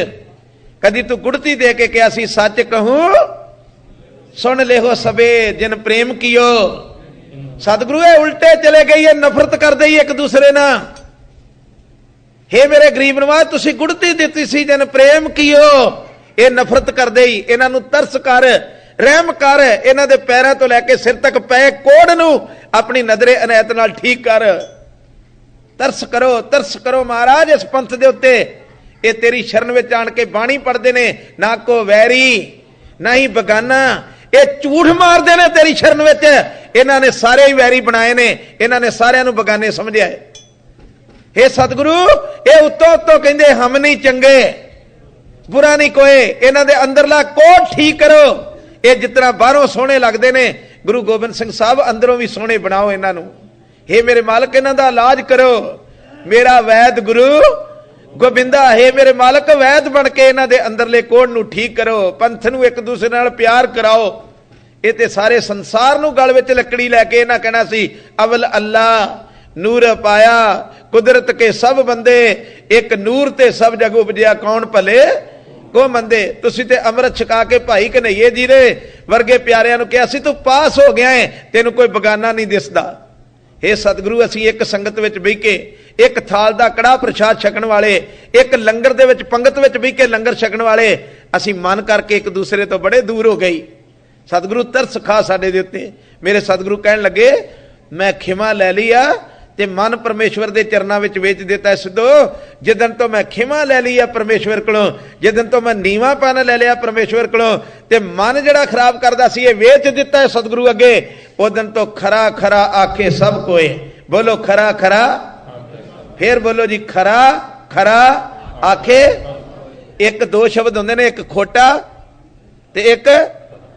Speaker 1: ਕਦੀ ਤੂੰ ਗੁੜਤੀ ਦੇ ਕੇ ਕਿਹਾ ਸੀ ਸੱਚ ਕਹੂੰ ਸੁਣ ਲਿਓ ਸਭੇ ਜਿਨ ਪ੍ਰੇਮ ਕੀਓ। ਸਤਿਗੁਰੂ ਇਹ ਉਲਟੇ ਚਲੇ ਗਈ, ਇਹ ਨਫ਼ਰਤ ਕਰਦੇ ਹੀ ਇੱਕ ਦੂਸਰੇ ਨਾਲ। ਹੇ ਮੇਰੇ ਗਰੀਬ ਨਵਾਜ ਤੁਸੀਂ ਗੁੜਤੀ ਦਿੱਤੀ ਸੀ ਜਿਨ ਪ੍ਰੇਮ ਕੀਓ, ਇਹ ਨਫ਼ਰਤ ਕਰਦੇ ਹੀ। ਇਹਨਾਂ ਨੂੰ ਤਰਸ ਕਰ, ਰਹਿਮ ਕਰ, ਇਹਨਾਂ ਦੇ ਪੈਰਾਂ ਤੋਂ ਲੈ ਕੇ ਸਿਰ ਤੱਕ ਪਏ ਕੋੜ ਨੂੰ ਆਪਣੀ ਨਜ਼ਰੇ ਅਨਾਇਤ ਨਾਲ ਠੀਕ ਕਰ। ਤਰਸ ਕਰੋ, ਤਰਸ ਕਰੋ ਮਹਾਰਾਜ ਇਸ ਪੰਥ ਦੇ ਉੱਤੇ। ਇਹ ਤੇਰੀ ਸ਼ਰਨ ਵਿੱਚ ਆਣ ਕੇ ਬਾਣੀ ਪੜ੍ਹਦੇ ਨੇ, ਨਾ ਕੋ ਵੈਰੀ ਨਾ ਹੀ ਬਗਾਨਾ, ਇਹ ਝੂਠ ਮਾਰਦੇ ਨੇ ਤੇਰੀ ਸ਼ਰਨ ਵਿੱਚ। ਇਹਨਾਂ ਨੇ ਸਾਰੇ ਹੀ ਵੈਰੀ ਬਣਾਏ ਨੇ, ਇਹਨਾਂ ਨੇ ਸਾਰਿਆਂ ਨੂੰ ਬਗਾਨੇ ਸਮਝਿਆ ਹੈ। ਹੇ ਸਤਿਗੁਰੂ ਇਹ ਉੱਤੋਂ ਉੱਤੋਂ ਕਹਿੰਦੇ ਹਮ ਨਹੀਂ ਚੰਗੇ ਬੁਰਾ ਨਹੀਂ ਕੋਏ, ਇਹਨਾਂ ਦੇ ਅੰਦਰਲਾ ਕੋਟ ਠੀਕ ਕਰੋ। ਇਹ ਜਿਤਨਾ ਬਾਹਰੋਂ ਸੋਹਣੇ ਲੱਗਦੇ ਨੇ, ਗੁਰੂ ਗੋਬਿੰਦ ਸਿੰਘ ਸਾਹਿਬ ਅੰਦਰੋਂ ਵੀ ਸੋਹਣੇ ਬਣਾਓ ਇਹਨਾਂ ਨੂੰ। ਹੇ ਮੇਰੇ ਮਾਲਕ ਇਹਨਾਂ ਦਾ ਇਲਾਜ ਕਰੋ, ਮੇਰਾ ਵੈਦ ਗੁਰੂ ਗੋਬਿੰਦਾ। ਹੇ ਮੇਰੇ ਮਾਲਕ ਵੈਦ ਬਣ ਕੇ ਇਹਨਾਂ ਦੇ ਅੰਦਰਲੇ ਕੋੜ ਨੂੰ ਠੀਕ ਕਰੋ, ਪੰਥ ਨੂੰ ਇੱਕ ਦੂਸਰੇ ਨਾਲ ਪਿਆਰ ਕਰਾਓ। ਇਹ ਤੇ ਸਾਰੇ ਸੰਸਾਰ ਨੂੰ ਗਲ ਵਿੱਚ ਲੱਕੜੀ ਲੈ ਕੇ ਇਹਨਾਂ ਕਹਿਣਾ ਸੀ ਅਵਲ ਅੱਲਾ ਨੂਰ ਪਾਇਆ ਕੁਦਰਤ ਕੇ ਸਭ ਬੰਦੇ, ਇੱਕ ਨੂਰ ਤੇ ਸਭ ਜਗ ਉਪਜਿਆ ਕੌਣ ਭਲੇ ਕੋ ਮੰਦੇ। ਤੁਸੀਂ ਤੇ ਅੰਮ੍ਰਿਤ ਛਕਾ ਕੇ ਭਾਈ ਕਨਈਏ ਜੀ ਦੇ ਵਰਗੇ ਪਿਆਰਿਆਂ ਨੂੰ ਕਿਹਾ ਸੀ ਤੂੰ ਪਾਸ ਹੋ ਗਿਆ ਹੈ, ਤੈਨੂੰ ਕੋਈ ਬਗਾਨਾ ਨਹੀਂ ਦਿਸਦਾ। ਹੇ ਸਤਿਗੁਰੂ ਅਸੀਂ ਇੱਕ ਸੰਗਤ ਵਿੱਚ ਬਹਿ ਕੇ ਇੱਕ ਥਾਲ ਦਾ ਕੜਾਹ ਪ੍ਰਸ਼ਾਦ ਛਕਣ ਵਾਲੇ, ਇੱਕ ਲੰਗਰ ਦੇ ਵਿੱਚ ਪੰਗਤ ਵਿੱਚ ਬਹਿ ਕੇ ਲੰਗਰ ਛਕਣ ਵਾਲੇ, ਅਸੀਂ ਮਨ ਕਰਕੇ ਇੱਕ ਦੂਸਰੇ ਤੋਂ ਬੜੇ ਦੂਰ ਹੋ ਗਈ। ਸਤਿਗੁਰੂ ਤਰਸ ਖਾ ਸਾਡੇ ਦੇ ਉੱਤੇ। ਮੇਰੇ ਸਤਿਗੁਰੂ ਕਹਿਣ ਲੱਗੇ ਮੈਂ ਖਿਮਾ ਲੈ ਲਈ ਆ ਤੇ ਮਨ ਪਰਮੇਸ਼ਵਰ ਦੇ ਚਰਨਾਂ ਵਿੱਚ ਵੇਚ ਦਿੱਤਾ। ਸਿੱਧੋ ਜਿੱਦਣ ਤੋਂ ਮੈਂ ਖਿਮਾ ਲੈ ਲਈ ਆ ਪਰਮੇਸ਼ਵਰ ਕੋਲੋਂ, ਜਿੱਦਣ ਤੋਂ ਮੈਂ ਨੀਵਾਂਪਨ ਲੈ ਲਿਆ ਪਰਮੇਸ਼ਵਰ ਕੋਲੋਂ, ਤੇ ਮਨ ਜਿਹੜਾ ਖਰਾਬ ਕਰਦਾ ਸੀ ਇਹ ਵੇਚ ਦਿੱਤਾ ਹੈ ਸਤਿਗੁਰੂ ਅੱਗੇ, ਉਦਣ ਤੋਂ ਖਰਾ ਖਰਾ ਆਖੇ ਸਭ ਕੋਏ। ਬੋਲੋ ਖਰਾ ਖਰਾ, ਫੇਰ ਬੋਲੋ ਜੀ ਖਰਾ ਖਰਾ ਆਖੇ। ਇੱਕ ਦੋ ਸ਼ਬਦ ਹੁੰਦੇ ਨੇ, ਇੱਕ ਖੋਟਾ ਤੇ ਇੱਕ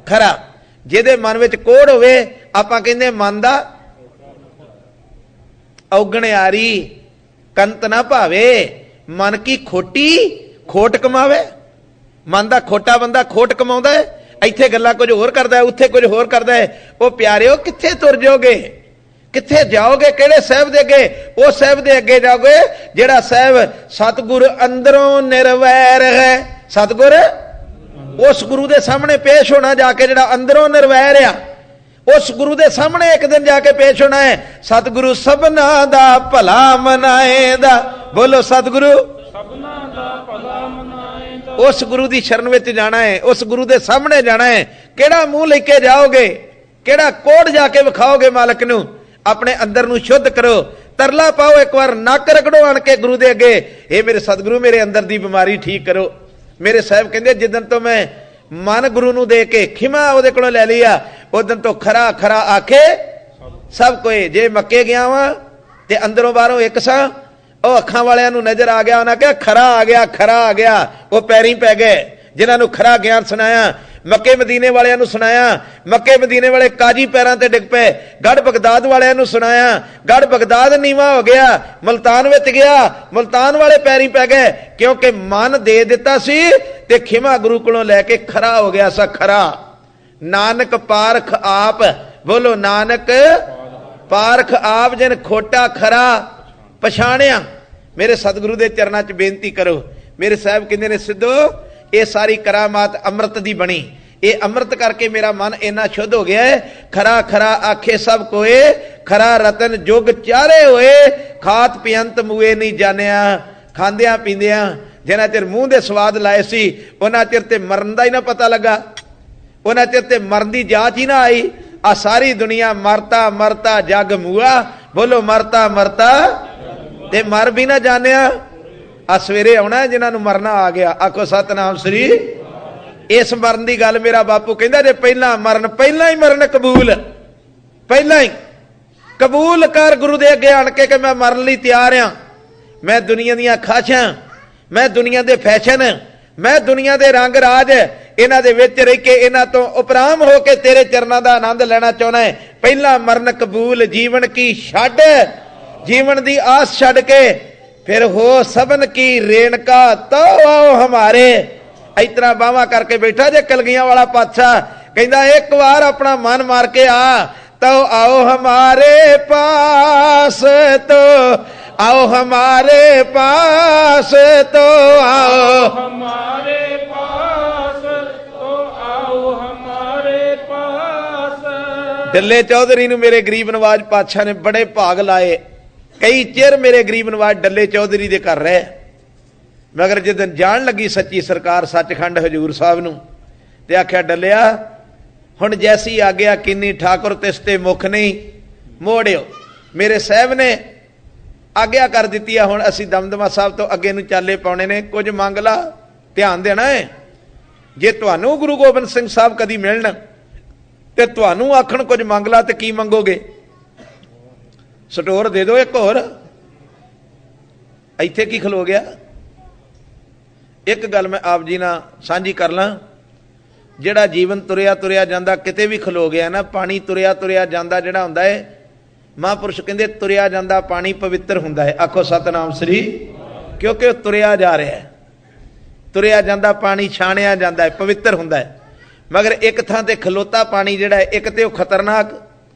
Speaker 1: ਖਰਾ। ਜਿਹਦੇ ਮਨ ਵਿੱਚ ਕੋੜ ਹੋਵੇ ਆਪਾਂ ਕਹਿੰਦੇ ਮਨ ਦਾ ਔਗਣਿਆਰੀ ਕੰਤ ਨਾ ਭਾਵੇ, ਮਨ ਕੀ ਖੋਟੀ ਖੋਟ ਕਮਾਵੇ। ਮਨ ਦਾ ਖੋਟਾ ਬੰਦਾ ਖੋਟ ਕਮਾਉਂਦਾ ਹੈ, ਇੱਥੇ ਗੱਲਾਂ ਕੁਝ ਹੋਰ ਕਰਦਾ ਹੈ, ਉੱਥੇ ਕੁਝ ਹੋਰ ਕਰਦਾ ਹੈ। ਉਹ ਪਿਆਰਿਓ ਕਿੱਥੇ ਤੁਰ ਜਾਓਗੇ, ਕਿੱਥੇ ਜਾਓਗੇ, ਕਿਹੜੇ ਸਾਹਿਬ ਦੇ ਅੱਗੇ? ਉਹ ਸਾਹਿਬ ਦੇ ਅੱਗੇ ਜਾਓਗੇ ਜਿਹੜਾ ਸਾਹਿਬ ਸਤਿਗੁਰ ਅੰਦਰੋਂ ਨਿਰਵੈਰ ਹੈ। ਸਤਿਗੁਰ ਉਸ ਗੁਰੂ ਦੇ ਸਾਹਮਣੇ ਪੇਸ਼ ਹੋਣਾ ਜਾ ਕੇ ਜਿਹੜਾ ਅੰਦਰੋਂ ਨਿਰਵੈਰ ਆ, ਉਸ ਗੁਰੂ ਦੇ ਸਾਹਮਣੇ ਇੱਕ ਦਿਨ ਜਾ ਕੇ ਪੇਸ਼ ਹੋਣਾ ਹੈ। ਸਤਿਗੁਰੂ ਸਭਨਾ ਦਾ ਭਲਾ ਮਨਾਏਂਦਾ। ਬੋਲੋ ਸਤਿਗੁਰੂ
Speaker 2: ਸਭਨਾ ਦਾ ਭਲਾ ਮਨਾਏਂਦਾ।
Speaker 1: ਉਸ ਗੁਰੂ ਦੀ ਸ਼ਰਨ ਵਿੱਚ ਜਾਣਾ ਹੈ, ਉਸ ਗੁਰੂ ਦੇ ਸਾਹਮਣੇ ਜਾਣਾ ਹੈ। ਕਿਹੜਾ ਮੂੰਹ ਲੈ ਕੇ ਜਾਓਗੇ, ਕਿਹੜਾ ਕੋੜ ਜਾ ਕੇ ਵਿਖਾਓਗੇ ਮਾਲਕ ਨੂੰ? ਆਪਣੇ ਅੰਦਰ ਨੂੰ ਸ਼ੁੱਧ ਕਰੋ, ਤਰਲਾ ਪਾਓ, ਇੱਕ ਵਾਰ ਨੱਕ ਰਗੜੋ ਆਣ ਕੇ ਗੁਰੂ ਦੇ ਅੱਗੇ। ਇਹ ਮੇਰੇ ਸਤਿਗੁਰੂ ਮੇਰੇ ਅੰਦਰ ਦੀ ਬਿਮਾਰੀ ਠੀਕ ਕਰੋ। ਮੇਰੇ ਸਾਹਿਬ ਕਹਿੰਦੇ ਜਿੱਦਣ ਤੋਂ ਮੈਂ ਮਨ ਗੁਰੂ ਨੂੰ ਦੇ ਕੇ ਖਿਮਾ ਉਹਦੇ ਕੋਲੋਂ ਲੈ ਲਿਆ, ਉਦੋਂ ਤੋਂ ਖਰਾ ਖਰਾ ਆਖੇ ਸਭ ਕੋਏ। ਜੇ ਮੱਕੇ ਗਿਆ ਵਾਂ ਤੇ ਅੰਦਰੋਂ ਬਾਹਰੋਂ ਇੱਕ ਸਾਂ, ਉਹ ਅੱਖਾਂ ਵਾਲਿਆਂ ਨੂੰ ਨਜ਼ਰ ਆ ਗਿਆ, ਉਹਨਾਂ ਕਿਹਾ ਖਰਾ ਆ ਗਿਆ, ਖਰਾ ਆ ਗਿਆ। ਉਹ ਪੈਰੀਂ ਪੈ ਗਏ ਜਿਨ੍ਹਾਂ ਨੂੰ ਖਰਾ ਗਿਆਨ ਸੁਣਾਇਆ। ਮੱਕੇ ਮਦੀਨੇ ਵਾਲਿਆਂ ਨੂੰ ਸੁਣਾਇਆ, ਮੱਕੇ ਮਦੀਨੇ ਵਾਲੇ ਕਾਜੀ ਪੈਰਾਂ ਤੇ ਡਿੱਗ ਪਏ। ਗੜ ਬਗਦਾਦ ਵਾਲਿਆਂ ਨੂੰ ਸੁਣਾਇਆ, ਗੜ ਬਗਦਾਦ ਨੀਵਾ ਹੋ ਗਿਆ। ਮੁਲਤਾਨ ਵਿੱਚ ਗਿਆ, ਮੁਲਤਾਨ ਵਾਲੇ ਪੈਰੀਂ ਪੈ ਗਏ, ਕਿਉਂਕਿ ਮਨ ਦੇ ਦਿੱਤਾ ਸੀ ਤੇ ਖਿਮਾ ਗੁਰੂ ਕੋਲੋਂ ਲੈ ਕੇ ਖਰਾ ਹੋ ਗਿਆ ਸਾ ਖਰਾ। ਨਾਨਕ ਪਾਰਖ ਆਪ। ਬੋਲੋ ਨਾਨਕ ਪਾਰਖ ਆਪ ਜਿਨ ਖੋਟਾ ਖਰਾ ਪਛਾਣਿਆ। ਮੇਰੇ ਸਤਿਗੁਰੂ ਦੇ ਚਰਨਾਂ 'ਚ ਬੇਨਤੀ ਕਰੋ। ਮੇਰੇ ਸਾਹਿਬ ਕਹਿੰਦੇ ਨੇ ਸਿੱਧੋ ਇਹ ਸਾਰੀ ਕਰਾਮਾਤ ਅੰਮ੍ਰਿਤ ਦੀ ਬਣੀ। ਇਹ ਅੰਮ੍ਰਿਤ ਕਰਕੇ ਮੇਰਾ ਮਨ ਇੰਨਾ ਸ਼ੁੱਧ ਹੋ ਗਿਆ ਹੈ। ਖਰਾ ਖਰਾ ਆਖੇ ਸਭ ਕੋਏ, ਖਰਾ ਰਤਨ ਜੁਗ ਚਾਰੇ ਹੋਏ। ਖਾਤ ਪਿਅੰਤ ਮੂਏ ਨਹੀਂ ਜਾਣਿਆ। ਖਾਂਦਿਆਂ ਪੀਂਦਿਆਂ ਜਿੰਨਾ ਚਿਰ ਮੂੰਹ ਦੇ ਸਵਾਦ ਲਾਏ ਸੀ ਉਹਨਾਂ ਚਿਰ ਤੇ ਮਰਨ ਦਾ ਹੀ ਨਾ ਪਤਾ ਲੱਗਾ, ਉਹਨਾਂ ਚਿਰ ਤੇ ਮਰਨ ਦੀ ਜਾਂਚ ਹੀ ਨਾ ਆਈ। ਆ ਸਾਰੀ ਦੁਨੀਆ ਮਰਤਾ ਮਰਤਾ ਜਗ ਮੂਆ। ਬੋਲੋ ਮਰਤਾ ਮਰਤਾ ਤੇ ਮਰ ਵੀ ਨਾ ਜਾਣਿਆ। ਆ ਸਵੇਰੇ ਆਉਣਾ ਜਿਨ੍ਹਾਂ ਨੂੰ ਮਰਨਾ ਆ ਗਿਆ, ਆਖੋ ਸਤਨਾਮ ਸ੍ਰੀ। ਇਸ ਮਰਨ ਦੀ ਗੱਲ ਮੇਰਾ ਬਾਪੂ ਕਹਿੰਦਾ ਜੇ ਪਹਿਲਾਂ ਮਰਨ, ਪਹਿਲਾਂ ਹੀ ਮਰਨ ਕਬੂਲ, ਪਹਿਲਾਂ ਹੀ ਕਬੂਲ ਕਰ ਗੁਰੂ ਦੇ ਅੱਗੇ ਆਣ ਕੇ ਕਿ ਮੈਂ ਮਰਨ ਲਈ ਤਿਆਰ ਆ। ਮੈਂ ਦੁਨੀਆ ਦੀਆਂ ਖਾਸ਼ਾਂ, ਮੈਂ ਦੁਨੀਆ ਦੇ ਫੈਸ਼ਨ, ਮੈਂ ਦੁਨੀਆ ਦੇ ਰੰਗ ਰਾਜ ਇਹਨਾਂ ਦੇ ਵਿੱਚ ਰਹਿ ਕੇ ਇਹਨਾਂ ਤੋਂ ਉਪਰਾਮ ਹੋ ਕੇ ਤੇਰੇ ਚਰਨਾਂ ਦਾ ਆਨੰਦ ਲੈਣਾ ਚਾਹੁੰਦਾ ਹੈ। ਪਹਿਲਾ ਮਰਨ ਕਬੂਲ ਜੀਵਨ ਕੀ ਛੱਡ, ਜੀਵਨ ਦੀ ਆਸ ਛੱਡ ਕੇ ਫਿਰ ਹੋ ਸਭਨ ਕੀ ਰੇਣਕਾ ਤੋ ਆਓ ਹਮਾਰੇ। ਇਸ ਤਰ੍ਹਾਂ ਬਾਹਾਂ ਕਰਕੇ ਬੈਠਾ ਜੇ ਕਲਗੀਆਂ ਵਾਲਾ ਪਾਤਸ਼ਾਹ, ਕਹਿੰਦਾ ਇੱਕ ਵਾਰ ਆਪਣਾ ਮਨ ਮਾਰ ਕੇ ਆ, तो आओ हमारे पास, तो आओ हमारे पास, तो आओ
Speaker 2: हमारे पास, तो आओ हमारे पास।
Speaker 1: डल्ले चौधरी ਨੂੰ ਮੇਰੇ ਗਰੀਬ ਨਵਾਜ ਪਾਤਸ਼ਾਹ ਨੇ ਬੜੇ ਭਾਗ ਲਾਏ। ਕਈ ਚਿਰ ਮੇਰੇ ਗਰੀਬ ਨਵਾਜ ਡੱਲੇ ਚੌਧਰੀ ਦੇ ਘਰ ਰਹੇ, ਮਗਰ ਜਦੋਂ ਜਾਣ ਲੱਗੀ ਸੱਚੀ ਸਰਕਾਰ ਸੱਚਖੰਡ ਹਜੂਰ ਸਾਹਿਬ ਨੂੰ, ਤੇ ਆਖਿਆ ਡੱਲਿਆ ਹੁਣ ਜੈਸੀ ਆਗਿਆ ਕਿੰਨੀ ਠਾਕੁਰ ਤਿਸ ਤੇ ਮੁਖ ਨਹੀਂ ਮੋੜਿਓ। ਮੇਰੇ ਸਾਹਿਬ ਨੇ ਆਗਿਆ ਕਰ ਦਿੱਤੀ ਆ, ਹੁਣ ਅਸੀਂ ਦਮਦਮਾ ਸਾਹਿਬ ਤੋਂ ਅੱਗੇ ਨੂੰ ਚਾਲੇ ਪਾਉਣੇ ਨੇ, ਕੁਝ ਮੰਗ ਲਾ, ਧਿਆਨ ਦੇਣਾ ਹੈ। ਜੇ ਤੁਹਾਨੂੰ ਗੁਰੂ ਗੋਬਿੰਦ ਸਿੰਘ ਸਾਹਿਬ ਕਦੀ ਮਿਲਣ ਤੇ ਤੁਹਾਨੂੰ ਆਖਣ ਕੁਝ ਮੰਗ ਲਾ, ਤੇ ਕੀ ਮੰਗੋਗੇ? ਸਟੋਰ ਦੇ ਦਿਓ ਇੱਕ ਹੋਰ। ਇੱਥੇ ਕੀ ਖਲੋ ਗਿਆ? ਇੱਕ ਗੱਲ ਮੈਂ ਆਪ ਜੀ ਨਾਲ ਸਾਂਝੀ ਕਰ ਲਾਂ, ਜਿਹੜਾ ਜੀਵਨ ਤੁਰਿਆ ਤੁਰਿਆ ਜਾਂਦਾ ਕਿਤੇ ਵੀ ਖਲੋ ਗਿਆ ਨਾ, ਪਾਣੀ ਤੁਰਿਆ ਤੁਰਿਆ ਜਾਂਦਾ ਜਿਹੜਾ ਹੁੰਦਾ ਹੈ, ਮਹਾਂਪੁਰਸ਼ ਕਹਿੰਦੇ ਤੁਰਿਆ ਜਾਂਦਾ ਪਾਣੀ ਪਵਿੱਤਰ ਹੁੰਦਾ ਹੈ। ਆਖੋ ਸਤਨਾਮ ਸ੍ਰੀ, ਕਿਉਂਕਿ ਉਹ ਤੁਰਿਆ ਜਾ ਰਿਹਾ ਹੈ, ਤੁਰਿਆ ਜਾਂਦਾ ਪਾਣੀ ਛਾਣਿਆ ਜਾਂਦਾ ਹੈ, ਪਵਿੱਤਰ ਹੁੰਦਾ ਹੈ। ਮਗਰ ਇੱਕ ਥਾਂ ਤੇ ਖਲੋਤਾ ਪਾਣੀ ਜਿਹੜਾ ਹੈ, ਇੱਕ ਤੇ ਉਹ ਖਤਰਨਾਕ,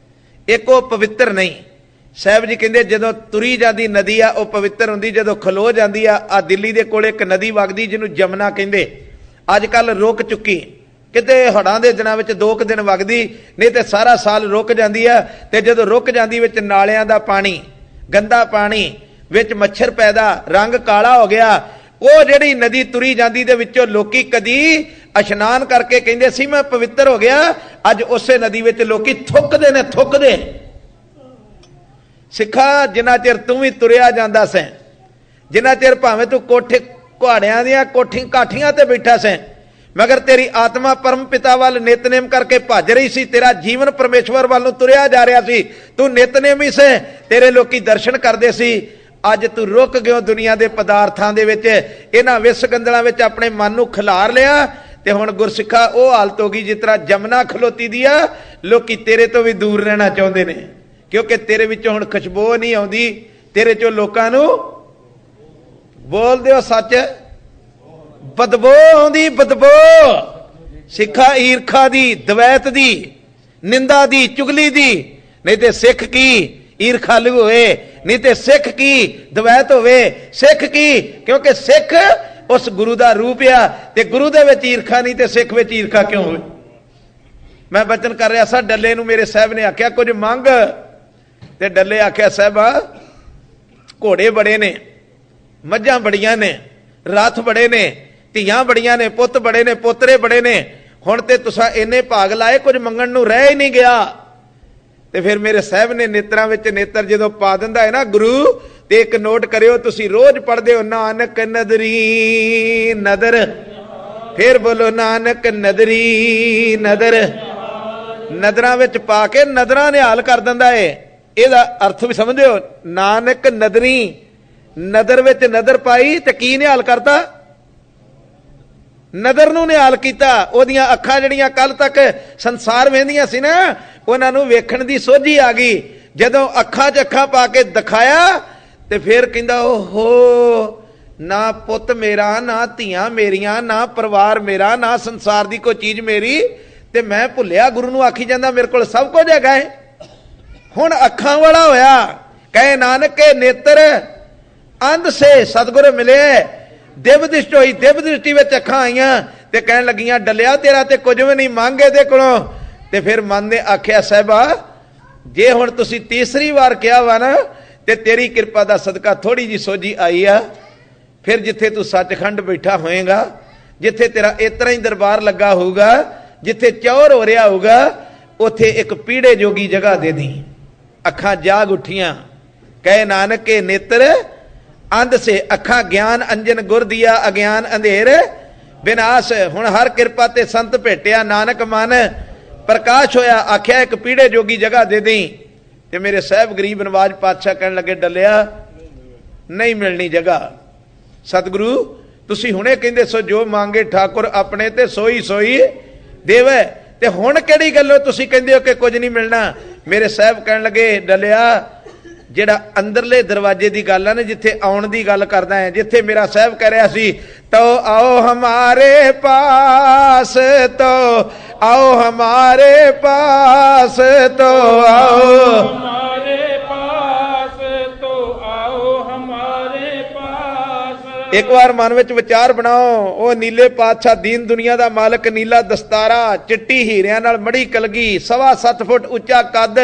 Speaker 1: ਇੱਕ ਉਹ ਪਵਿੱਤਰ ਨਹੀਂ। ਸਾਹਿਬ ਜੀ ਕਹਿੰਦੇ ਜਦੋਂ ਤੁਰੀ ਜਾਂਦੀ ਨਦੀ ਆ ਉਹ ਪਵਿੱਤਰ ਹੁੰਦੀ, ਜਦੋਂ ਖਲੋ ਜਾਂਦੀ ਆ ਦਿੱਲੀ ਦੇ ਕੋਲ ਇੱਕ ਨਦੀ ਵਗਦੀ ਜਿਹਨੂੰ ਜਮਨਾ ਕਹਿੰਦੇ, ਅੱਜ ਕੱਲ ਰੁਕ ਚੁੱਕੀ, ਕਿਤੇ ਹੜਾਂ ਦੇ ਦਿਨਾਂ ਵਿੱਚ 2 ਦਿਨ ਵਗਦੀ, ਨਹੀਂ ਤੇ ਸਾਰਾ ਸਾਲ ਰੁਕ ਜਾਂਦੀ ਆ। ਤੇ ਜਦੋਂ ਰੁਕ ਜਾਂਦੀ ਵਿੱਚ ਨਾਲਿਆਂ ਦਾ ਪਾਣੀ, ਗੰਦਾ ਪਾਣੀ, ਵਿੱਚ ਮੱਛਰ ਪੈਦਾ, ਰੰਗ ਕਾਲਾ ਹੋ ਗਿਆ। ਉਹ ਜਿਹੜੀ ਨਦੀ ਤੁਰੀ ਜਾਂਦੀ ਦੇ ਵਿੱਚੋਂ ਲੋਕੀ ਕਦੀ ਇਸ਼ਨਾਨ ਕਰਕੇ ਕਹਿੰਦੇ ਸੀ ਮੈਂ ਪਵਿੱਤਰ ਹੋ ਗਿਆ, ਅੱਜ ਉਸੇ ਨਦੀ ਵਿੱਚ ਲੋਕੀ ਥੁੱਕਦੇ ਨੇ, ਥੁੱਕਦੇ। ਸਿੱਖਾ ਜਿੰਨਾ ਚਿਰ ਤੂੰ ਵੀ ਤੁਰਿਆ ਜਾਂਦਾ ਸੈਂ, ਜਿੰਨਾ ਚਿਰ ਭਾਵੇਂ ਤੂੰ ਕੋਠੇ ਘੁਆੜਿਆਂ ਦੀਆਂ ਕਾਠੀਆਂ ਤੇ ਬੈਠਾ ਸੈਂ, ਮਗਰ ਤੇਰੀ ਆਤਮਾ ਪਰਮ ਪਿਤਾ ਵੱਲ ਨਿਤਨੇਮ ਕਰਕੇ ਭੱਜ ਰਹੀ ਸੀ, ਤੇਰਾ ਜੀਵਨ ਪਰਮੇਸ਼ਵਰ ਵੱਲ ਨੂੰ ਤੁਰਿਆ ਜਾ ਰਿਹਾ ਸੀ, ਤੂੰ ਨਿਤਨੇਮੀ ਸੇ, ਤੇਰੇ ਲੋਕੀ ਦਰਸ਼ਨ ਕਰਦੇ ਸੀ। ਅੱਜ ਤੂੰ ਰੁਕ ਗਿਓ ਦੁਨੀਆ ਦੇ ਪਦਾਰਥਾਂ ਦੇ ਵਿੱਚ, ਇਹਨਾਂ ਵਿਸ ਗੰਦਲਾਂ ਵਿੱਚ ਆਪਣੇ ਮਨ ਨੂੰ ਖਿਲਾਰ ਲਿਆ, ਤੇ ਹੁਣ ਗੁਰਸਿੱਖਾ ਉਹ ਹਾਲਤ ਹੋ ਗਈ ਜਿਸ ਤਰ੍ਹਾਂ ਜਮਨਾ ਖਲੋਤੀ ਦੀ ਆ। ਲੋਕੀ ਤੇਰੇ ਤੋਂ ਵੀ ਦੂਰ ਰਹਿਣਾ ਚਾਹੁੰਦੇ ਨੇ, ਕਿਉਂਕਿ ਤੇਰੇ ਵਿੱਚੋਂ ਹੁਣ ਖੁਸ਼ਬੂ ਨਹੀਂ ਆਉਂਦੀ, ਤੇਰੇ ਚੋਂ ਲੋਕਾਂ ਨੂੰ ਬੋਲਦੇ ਹੋ ਸੱਚ ਬਦਬੂ ਆਉਂਦੀ, ਬਦਬੂ। ਸਿੱਖਾ ਈਰਖਾ ਦੀ, ਦਵੈਤ ਦੀ, ਨਿੰਦਾ ਦੀ, ਚੁਗਲੀ ਦੀ। ਨਹੀਂ ਤੇ ਸਿੱਖ ਕੀ ਈਰਖਾਲੂ ਹੋਏ, ਨਹੀਂ ਤੇ ਸਿੱਖ ਕੀ ਦਵੈਤ ਹੋਵੇ। ਸਿੱਖ ਕੀ, ਕਿਉਂਕਿ ਸਿੱਖ ਉਸ ਗੁਰੂ ਦਾ ਰੂਪ ਆ, ਤੇ ਗੁਰੂ ਦੇ ਵਿੱਚ ਈਰਖਾ ਨਹੀਂ ਤੇ ਸਿੱਖ ਵਿੱਚ ਈਰਖਾ ਕਿਉਂ ਹੋਵੇ? ਮੈਂ ਬਚਨ ਕਰ ਰਿਹਾ ਸਾਂ, ਡੱਲੇ ਨੂੰ ਮੇਰੇ ਸਾਹਿਬ ਨੇ ਆਖਿਆ ਕੁਝ ਮੰਗ, ਤੇ ਡੱਲੇ ਆਖਿਆ ਸਾਹਿਬਾ ਘੋੜੇ ਬੜੇ ਨੇ, ਮੱਝਾਂ ਬੜੀਆਂ ਨੇ, ਰਥ ਬੜੇ ਨੇ, ਧੀਆਂ ਬੜੀਆਂ ਨੇ, ਪੁੱਤ ਬੜੇ ਨੇ, ਪੋਤਰੇ ਬੜੇ ਨੇ, ਹੁਣ ਤੇ ਤੁਸੀਂ ਇੰਨੇ ਭਾਗ ਲਾਏ, ਕੁਝ ਮੰਗਣ ਨੂੰ ਰਹਿ ਹੀ ਨਹੀਂ ਗਿਆ। ਤੇ ਫਿਰ ਮੇਰੇ ਸਾਹਿਬ ਨੇ ਨੇਤਰਾਂ ਵਿੱਚ ਨੇਤਰ ਜਦੋਂ ਪਾ ਦਿੰਦਾ ਹੈ ਨਾ ਗੁਰੂ, ਤੇ ਇੱਕ ਨੋਟ ਕਰਿਓ, ਤੁਸੀਂ ਰੋਜ਼ ਪੜ੍ਹਦੇ ਹੋ ਨਾਨਕ ਨਦਰੀ ਨਦਰ, ਫਿਰ ਬੋਲੋ ਨਾਨਕ ਨਦਰੀ ਨਦਰ। ਨਦਰਾਂ ਵਿੱਚ ਪਾ ਕੇ ਨਦਰਾਂ ਨਿਹਾਲ ਕਰ ਦਿੰਦਾ ਏ, ਇਹਦਾ ਅਰਥ ਵੀ ਸਮਝਿਓ। ਨਾਨਕ ਨਦਰੀ, ਨਦਰ ਵਿੱਚ ਨਦਰ ਪਾਈ ਤੇ ਕੀ ਨਿਹਾਲ ਕਰਤਾ? ਨਦਰ ਨੂੰ ਨਿਹਾਲ ਕੀਤਾ। ਉਹਦੀਆਂ ਅੱਖਾਂ ਜਿਹੜੀਆਂ ਕੱਲ ਤੱਕ ਸੰਸਾਰ ਵੇਂਦੀਆਂ ਸੀ ਨਾ, ਉਹਨਾਂ ਨੂੰ ਵੇਖਣ ਦੀ ਸੋਝੀ ਆ ਗਈ। ਜਦੋਂ ਅੱਖਾਂ 'ਚ ਅੱਖਾਂ ਪਾ ਕੇ ਦਿਖਾਇਆ ਤੇ ਫਿਰ ਕਹਿੰਦਾ ਓਹੋ, ਨਾ ਪੁੱਤ ਮੇਰਾ, ਨਾ ਧੀਆਂ ਮੇਰੀਆਂ, ਨਾ ਪਰਿਵਾਰ ਮੇਰਾ, ਨਾ ਸੰਸਾਰ ਦੀ ਕੋਈ ਚੀਜ਼ ਮੇਰੀ, ਤੇ ਮੈਂ ਭੁੱਲਿਆ ਗੁਰੂ ਨੂੰ ਆਖੀ ਜਾਂਦਾ ਮੇਰੇ ਕੋਲ ਸਭ ਕੁਝ ਹੈਗਾ ਹੈ। ਹੁਣ ਅੱਖਾਂ ਵਾਲਾ ਹੋਇਆ, ਕਹੇ ਨਾਨਕੇ ਨੇਤਰ ਅੰਧ ਸੇ ਸਤਿਗੁਰ ਮਿਲੇ, ਦਿਵ ਦ੍ਰਿਸ਼ਟ ਹੋਈ, ਦਿਵ ਦ੍ਰਿਸ਼ਟੀ ਵਿੱਚ ਅੱਖਾਂ ਆਈਆਂ, ਤੇ ਕਹਿਣ ਲੱਗੀਆਂ ਡੱਲਿਆ ਤੇਰਾ ਤੇ ਕੁਝ ਵੀ ਨਹੀਂ ਮੰਗ ਇਹਦੇ ਕੋਲੋਂ। ਤੇ ਫਿਰ ਮਨ ਨੇ ਆਖਿਆ ਸਾਹਿਬਾ ਜੇ ਹੁਣ ਤੁਸੀਂ ਤੀਸਰੀ ਵਾਰ ਕਿਹਾ ਵਾ ਨਾ, ਤੇ ਤੇਰੀ ਕਿਰਪਾ ਦਾ ਸਦਕਾ ਥੋੜੀ ਜੀ ਸੋਝੀ ਆਈ ਆ। ਫਿਰ ਜਿੱਥੇ ਤੂੰ ਸੱਚਖੰਡ ਬੈਠਾ ਹੋਏਗਾ, ਜਿੱਥੇ ਤੇਰਾ ਇਤਰਾ ਹੀ ਦਰਬਾਰ ਲੱਗਾ ਹੋਊਗਾ, ਜਿੱਥੇ ਚੌਰ ਹੋ ਰਿਹਾ ਹੋਊਗਾ, ਉੱਥੇ ਇੱਕ ਪੀੜੇ ਜੋਗੀ ਜਗ੍ਹਾ ਦੇ ਦੀ। ਅੱਖਾਂ ਜਾਗ ਉੱਠੀਆਂ, ਕਹੇ ਨਾਨਕ ਕੇ ਨੇਤਰ ਅੰਧ ਸੇ, ਅੱਖਾਂ ਗਿਆਨ ਅੰਜਨ ਗੁਰ ਦਿਆ, ਅਗਿਆਨ ਅੰਧੇਰ ਵਿਨਾਸ਼। ਹੁਣ ਹਰ ਕਿਰਪਾ ਤੇ ਸੰਤ ਭੇਟਿਆ, ਨਾਨਕ ਮਨ ਪ੍ਰਕਾਸ਼ ਹੋਇਆ। ਆਖਿਆ ਇੱਕ ਪੀੜੇ ਜੋਗੀ ਜਗ੍ਹਾ ਦੇ ਦੀ। ਤੇ ਮੇਰੇ ਸਾਹਿਬ ਗਰੀਬ ਨਵਾਜ ਪਾਤਸ਼ਾਹ ਕਹਿਣ ਲੱਗੇ ਡੱਲਿਆ ਨਹੀਂ ਮਿਲਣੀ ਜਗ੍ਹਾ। ਸਤਿਗੁਰੂ ਤੁਸੀਂ ਹੁਣੇ ਕਹਿੰਦੇ ਸੋ ਜੋ ਮੰਗੇ ਠਾਕੁਰ ਆਪਣੇ ਤੇ ਸੋਈ ਸੋਈ ਦੇਵੇ, ਤੇ ਹੁਣ ਕਿਹੜੀ ਗੱਲੋਂ ਤੁਸੀਂ ਕਹਿੰਦੇ ਹੋ ਕਿ ਕੁਝ ਨਹੀਂ ਮਿਲਣਾ? मेरे साहब कहन लगे डलिया ਜਿਹੜਾ ਅੰਦਰਲੇ ਦਰਵਾਜ਼ੇ ਦੀ ਗੱਲ ਆ ਨਾ, ਜਿੱਥੇ ਆਉਣ ਦੀ ਗੱਲ ਕਰਦਾ ਹੈ, ਜਿੱਥੇ ਮੇਰਾ ਸਾਹਿਬ ਕਹਿ ਰਿਹਾ ਸੀ ਤੋ ਆਓ ਹਮਾਰੇ ਪਾਸ, ਤੋ ਆਓ ਹਮਾਰੇ ਪਾਸ, ਤੋ ਆਓ
Speaker 2: ਹਮਾਰੇ ਪਾਸ, ਤੋ ਆਓ ਹਮਾਰੇ ਪਾਸ।
Speaker 1: ਇੱਕ ਵਾਰ ਮਨ ਵਿੱਚ ਵਿਚਾਰ ਬਣਾਓ, ਉਹ ਨੀਲੇ ਪਾਤਸ਼ਾਹ ਦੀਨ ਦੁਨੀਆ ਦਾ ਮਾਲਕ, ਨੀਲਾ ਦਸਤਾਰਾ, ਚਿੱਟੀ ਹੀਰਿਆਂ ਨਾਲ ਮੜੀ ਕਲਗੀ, 7.25 ਫੁੱਟ ਉੱਚਾ ਕੱਦ,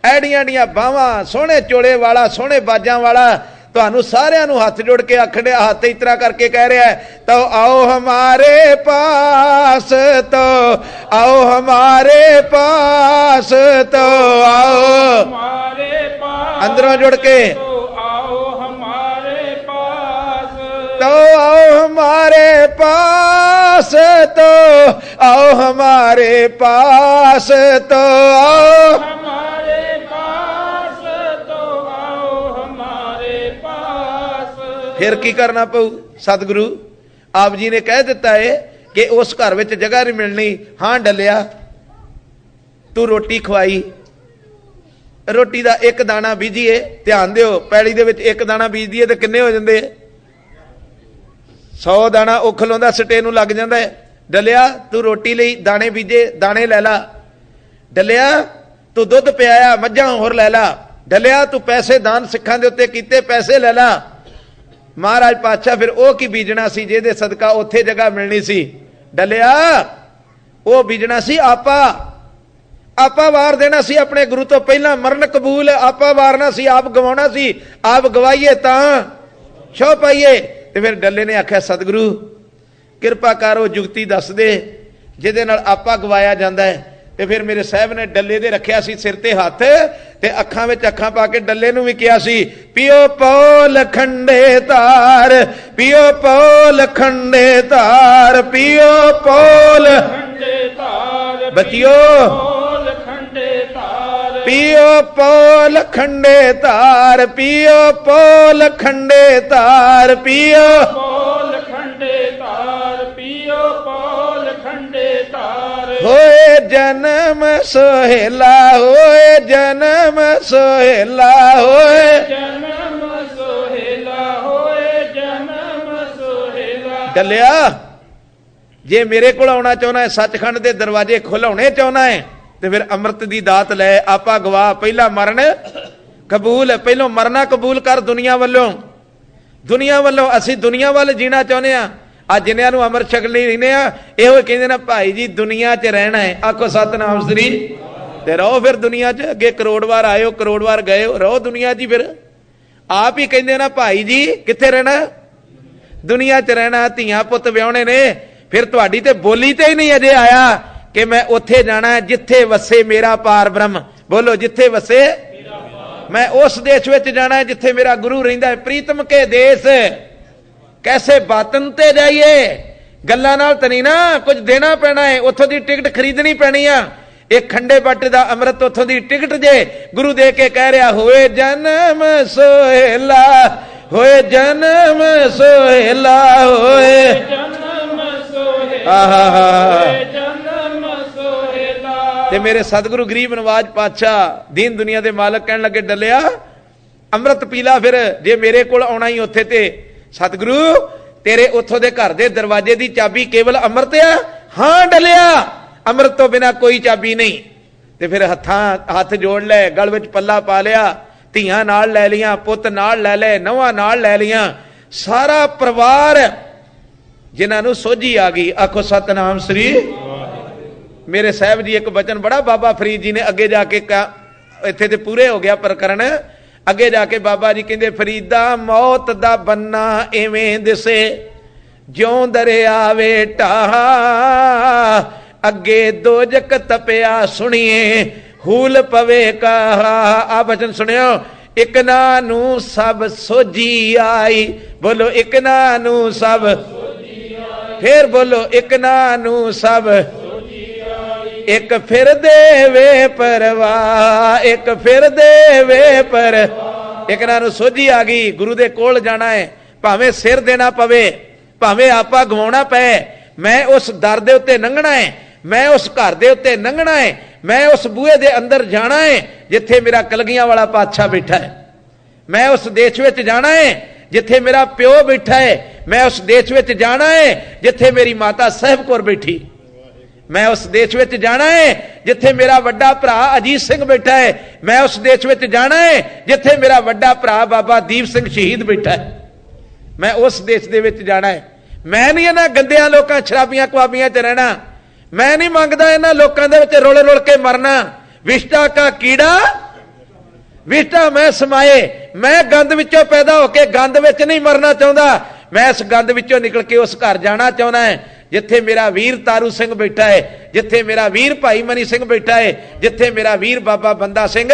Speaker 1: ਐੜੀਆਂ ਡੀਆਂ ਬਾਹਾਂ, ਸੋਹਣੇ ਚੋਲੇ ਵਾਲਾ, ਸੋਹਣੇ ਬਾਜਾਂ ਵਾਲਾ, ਤੁਹਾਨੂੰ ਸਾਰਿਆਂ ਨੂੰ ਹੱਥ ਜੋੜ ਕੇ ਆਖਣ ਡਿਆ, ਹੱਥ ਇਸ ਤਰ੍ਹਾਂ ਕਰਕੇ ਕਹਿ ਰਿਹਾ ਤੋ ਆਓ ਹਮਾਰੇ ਪਾਸ, ਤੋ ਆਓ ਹਮਾਰੇ ਪਾਸ, ਤੋ ਆਓ
Speaker 2: ਹਮਾਰੇ ਪਾਸ,
Speaker 1: ਅੰਦਰੋਂ ਜੁੜ ਕੇ
Speaker 2: ਤੋ ਆਓ ਹਮਾਰੇ ਪਾਸ,
Speaker 1: तो आओ हमारे पास, तो आओ हमारे पास, तो आओ
Speaker 2: हमारे पास, तो आओ हमारे पास।
Speaker 1: फिर की करना पऊ? सतगुरु आप जी ने कह दिता है कि उस घर में जगह नहीं मिलनी। हाँ डलिया, तू रोटी खवाई, रोटी का एक दाना बीजीए, ध्यान दिओ पैली दे विच एक दाना बीजदी है तो किन्ने हो जाते 100 दाना ਉਹ ਖਲੋਂਦਾ ਸਟੇ ਨੂੰ ਲੱਗ ਜਾਂਦਾ ਹੈ। ਡਲਿਆ ਤੂੰ ਰੋਟੀ ਲਈ ਦਾਣੇ ਬੀਜੇ, ਦਾਣੇ ਲੈ ਲਾ। ਡਲਿਆ ਤੂੰ ਦੁੱਧ ਪਿਆਇਆ, ਮੱਝਾਂ ਹੋਰ ਲੈ ਲਾ। ਡਲਿਆ ਤੂੰ ਪੈਸੇ ਦਾਨ ਸਿੱਖਾਂ ਦੇ ਉੱਤੇ ਕੀਤੇ, ਪੈਸੇ ਲੈ ਲਾ। ਮਹਾਰਾਜ ਪਾਤਸ਼ਾਹ ਫਿਰ ਉਹ ਕੀ ਬੀਜਣਾ ਸੀ ਜਿਹਦੇ ਸਦਕਾ ਉੱਥੇ ਜਗ੍ਹਾ ਮਿਲਣੀ ਸੀ? ਡਲਿਆ ਉਹ ਬੀਜਣਾ ਸੀ ਆਪਾ ਵਾਰ ਦੇਣਾ ਸੀ ਆਪਣੇ ਗੁਰੂ ਤੋਂ ਪਹਿਲਾਂ, ਮਰਨ ਕਬੂਲ ਆਪਾ ਵਾਰਨਾ ਸੀ, ਆਪ ਗਵਾਉਣਾ ਸੀ। ਆਪ ਗਵਾਈਏ ਤਾਂ ਸ਼ੋ ਪਾਈਏ। ਤੇ ਫਿਰ ਡੱਲੇ ਨੇ ਆਖਿਆ ਸਤਿਗੁਰੂ ਕਿਰਪਾ ਕਰ ਉਹ ਜੁਗਤੀ ਦੱਸ ਦੇ ਜਿਹਦੇ ਨਾਲ ਆਪਾ ਗਵਾਇਆ ਜਾਂਦਾ ਹੈ। ਤੇ ਫਿਰ ਮੇਰੇ ਸਾਹਿਬ ਨੇ ਡੱਲੇ ਦੇ ਰੱਖਿਆ ਸੀ ਸਿਰ ਤੇ ਹੱਥ, ਤੇ ਅੱਖਾਂ ਵਿੱਚ ਅੱਖਾਂ ਪਾ ਕੇ ਡੱਲੇ ਨੂੰ ਵੀ ਕਿਹਾ ਸੀ ਪੀਓ ਪੌਲ ਖੰਡੇ ਧਾਰ, ਪੀਓ ਪੌਲ ਖੰਡੇ ਧਾਰ, ਪੀਓ ਪੌਲ
Speaker 2: ਖੰਡੇ ਧਾਰ,
Speaker 1: ਬੱਚਿਓ
Speaker 2: ਪੌਲ ਖੰਡੇ ਧਾਰ,
Speaker 1: ਪੀਓ ਪੌਲ ਖੰਡੇ ਧਾਰ, ਪੀਓ ਪੌਲ ਖੰਡੇ ਧਾਰ, ਪੀਓ
Speaker 2: ਪੌਲ ਖੰਡੇ ਧਾਰ, ਪੀਓ ਪੌਲ ਖੰਡੇ ਧਾਰ।
Speaker 1: ਹੋਏ ਜਨਮ ਸੋਹਿਲਾ, ਹੋਏ ਜਨਮ ਸੋਹਿਲਾ, ਹੋਏ
Speaker 2: ਜਨਮ ਸੋਹਿਲਾ, ਹੋਏ ਜਨਮ ਸੋਹਿਲਾ।
Speaker 1: ਡੱਲਿਆ ਜੇ ਮੇਰੇ ਕੋਲ ਆਉਣਾ ਚਾਹੁੰਦਾ ਹੈ, ਸੱਚਖੰਡ ਦੇ ਦਰਵਾਜ਼ੇ ਖੁਲਾਉਣੇ ਚਾਹੁੰਦਾ ਹੈ, ਤੇ ਫਿਰ ਅੰਮ੍ਰਿਤ ਦੀ ਦਾਤ ਲੈ। ਆਪਾ ਗਵਾ, ਪਹਿਲਾ ਮਰਨ ਕਬੂਲ, ਪਹਿਲੋਂ ਮਰਨਾ ਕਬੂਲ ਕਰ ਦੁਨੀਆ ਵੱਲੋਂ। ਦੁਨੀਆ ਵੱਲੋਂ ਅਸੀਂ ਦੁਨੀਆ ਵੱਲ ਜੀਣਾ ਚਾਹੁੰਦੇ ਆ। ਅੱਜ ਜਿਨ੍ਹਾਂ ਨੂੰ ਅੰਮ੍ਰਿਤ ਛਕਣੀ ਰਹਿੰਦੇ ਆ, ਇਹੋ ਕਹਿੰਦੇ ਨੇ ਭਾਈ ਜੀ ਦੁਨੀਆ 'ਚ ਰਹਿਣਾ ਹੈ। ਆਖੋ ਸਤਨਾਮ ਸ੍ਰੀ, ਤੇ ਰਹੋ ਫਿਰ ਦੁਨੀਆ 'ਚ। ਅੱਗੇ ਕਰੋੜ ਵਾਰ ਆਇਓ, ਕਰੋੜ ਵਾਰ ਗਏ, ਰਹੋ ਦੁਨੀਆ 'ਚ। ਫਿਰ ਆਪ ਹੀ ਕਹਿੰਦੇ ਨਾ ਭਾਈ ਜੀ ਕਿੱਥੇ ਰਹਿਣਾ? ਦੁਨੀਆ 'ਚ ਰਹਿਣਾ। ਧੀਆਂ ਪੁੱਤ ਵਿਆਹੁਣੇ ਨੇ, ਫਿਰ ਤੁਹਾਡੀ ਤੇ ਬੋਲੀ ਤੇ ਹੀ ਨਹੀਂ ਅਜੇ ਆਇਆ ਕਿ ਮੈਂ ਉੱਥੇ ਜਾਣਾ ਜਿੱਥੇ ਵਸੇ ਮੇਰਾ ਪਾਰ ਬ੍ਰਹਮ। ਬੋਲੋ ਜਿੱਥੇ ਵਸੇ, ਮੈਂ ਉਸ ਦੇਸ਼ ਵਿੱਚ ਜਾਣਾ ਜਿੱਥੇ ਮੇਰਾ ਗੁਰੂ ਰਹਿੰਦਾ ਹੈ। ਪ੍ਰੀਤਮ ਕੇ ਦੇਸ਼ कैसे बातन ते जाइए, गल्लां नाल तो नहीं ना, कुछ देना पैना है। उथों दी टिकट खरीदनी पैनी आ। एक खंडे बट दा अमृत उथों दी टिकट जे गुरु दे के कह रहा होए जन्म सोहेला, होए जन्म सोहेला, होए
Speaker 2: जन्म सोहेला, होए जन्म सोहेला।
Speaker 1: ते मेरे सतगुरु गरीब नवाज पातशाह दीन दुनिया दे मालक कहन लगे डलिया अमृत पीला। फिर जे मेरे कोल आउणा ही उत्थे ते सतगुरु तेरे उथों दे घर दे दरवाजे दी चाबी केवल अमृत आ? हाँ डलिया अमृत तो बिना कोई चाबी नहीं। ते फिर हथ जोड़ ले, गल विच पल्ला पा लिया, धीआं नाल लै लियां, पुत नाल लै ले, नौवां नाल लै लियां, सारा परिवार जिन्हां नूं सोझी आ गई। आखो सतनाम श्री। मेरे साहब जी एक बचन बड़ा बाबा फरीद जी ने अगे जाके इत्थे ते पूरे हो गया प्रकरण। अगे जाके बाबा जी कहते फरीदा मौत दा बन्ना इवें दिसे ज्यों दरिया वे ढाह, अगे दोजक तपिया सुनिए हूल पवे कहा। आ बचन सुनियो, एक ना नू सब सोझी आई। बोलो एक ना नू सब, फिर बोलो एक ना नू सब, एक फिर देवे परवाह, एक फिर देवे पर। एक ना सोझी आ गई, गुरु दे कोल जाना है, भावें सिर देना पवे, भावें आपा गवाउणा पए, मैं उस दर दे उत्ते लंघना है, मैं उस घर दे उत्ते लंघना है, मैं उस बूहे दे अंदर जाना है जिथे मेरा कलगियां वाला पातशाह बैठा है। मैं उस देश विच जाना है जिथे मेरा प्यो बैठा है। मैं उस देश विच जाना है जिथे मेरी माता साहिब कौर बैठी। मैं उस देश विच जाना है जिथे मेरा वड्डा भरा अजीत सिंह बैठा है। मैं उस देश विच जाना है जिथे मेरा वड्डा भरा बाबा दीप सिंह शहीद बैठा है। मैं उस देश दे विच जाना है। मैं नहीं इन्हां गंदियां लोकां शराबियां कवाबियां च रहना। मैं नहीं मंगदा इन्हां लोकां दे विच रुल रुल के मरना। विष्टा का कीड़ा विष्टा मैं समाए। मैं गंद विचों पैदा होके गंद विच नहीं मरना चाहुंदा। मैं इस गंद विचों निकल के उस घर जाना चाहुंदा है जिथे मेरा वीर तारू सिंह बैठा है, जिथे मेरा वीर भाई मनी सिंह बैठा है, जिथे मेरा वीर बाबा बंदा सिंह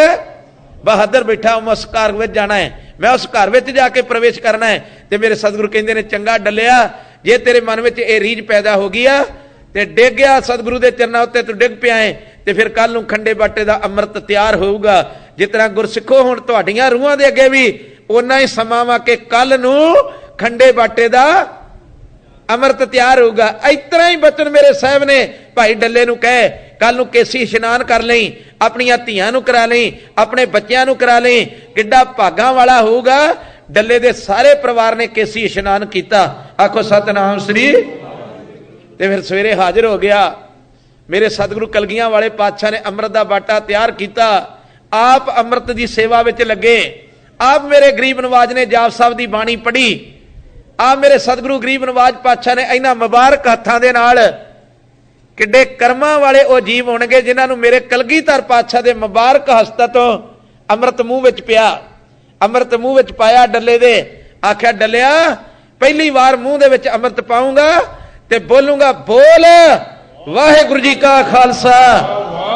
Speaker 1: बहादुर बैठा। मैं उस घर में जाना है। मैं उस घर में जाके प्रवेश करना है। तो मेरे सतगुरु कहते ने चंगा डलिया जे तेरे मन में ये रीझ पैदा हो गई आ ते डिग गया सतगुरु के चरणों उत्ते तू डिग पिया है तो फिर कल नूं खंडे बाटे का अमृत तैयार होगा। जितना गुरसिखो हुण तुहाडीआं रूहां दे अगे भी उन्ना ही समा वा के कल नूं खंडे बाटे का अमृत तैयार होगा। इतना ही बचन मेरे साहब ने भाई डल्ले नूं कहे कल नूं केसी इशनान कर लई, अपनियां धीआं नूं करा लई, अपने बच्चों नूं करा लई, किड्डा भागां वाला होगा। डल्ले दे सारे परिवार ने केसी इशनान किया। आखो सतनाम श्री। ते फिर सवेरे हाजिर हो गया। मेरे सतगुरु कलगियां वाले पातशाह ने अमृत का बाटा तैयार किया। आप अमृत की सेवा में लगे। आप मेरे गरीब नवाज ने जाप साहब की बाणी पढ़ी। आप मेरे सतगुरु गरीब नवाज पातशाह ने इन्हां मुबारक हत्थां दे नाल किड्डे कर्मां वाले वो जीव होणगे जिन्हां मेरे कलगीधर पातशाह दे मुबारक हस्तां तो अमृत मूँह विच पिया। अमृत मूँह विच पाया डल्ले दे। आख्या डलिया पहली बार मूँह दे विच अमृत पाऊंगा ते बोलूंगा बोल वाहेगुरु जी का खालसा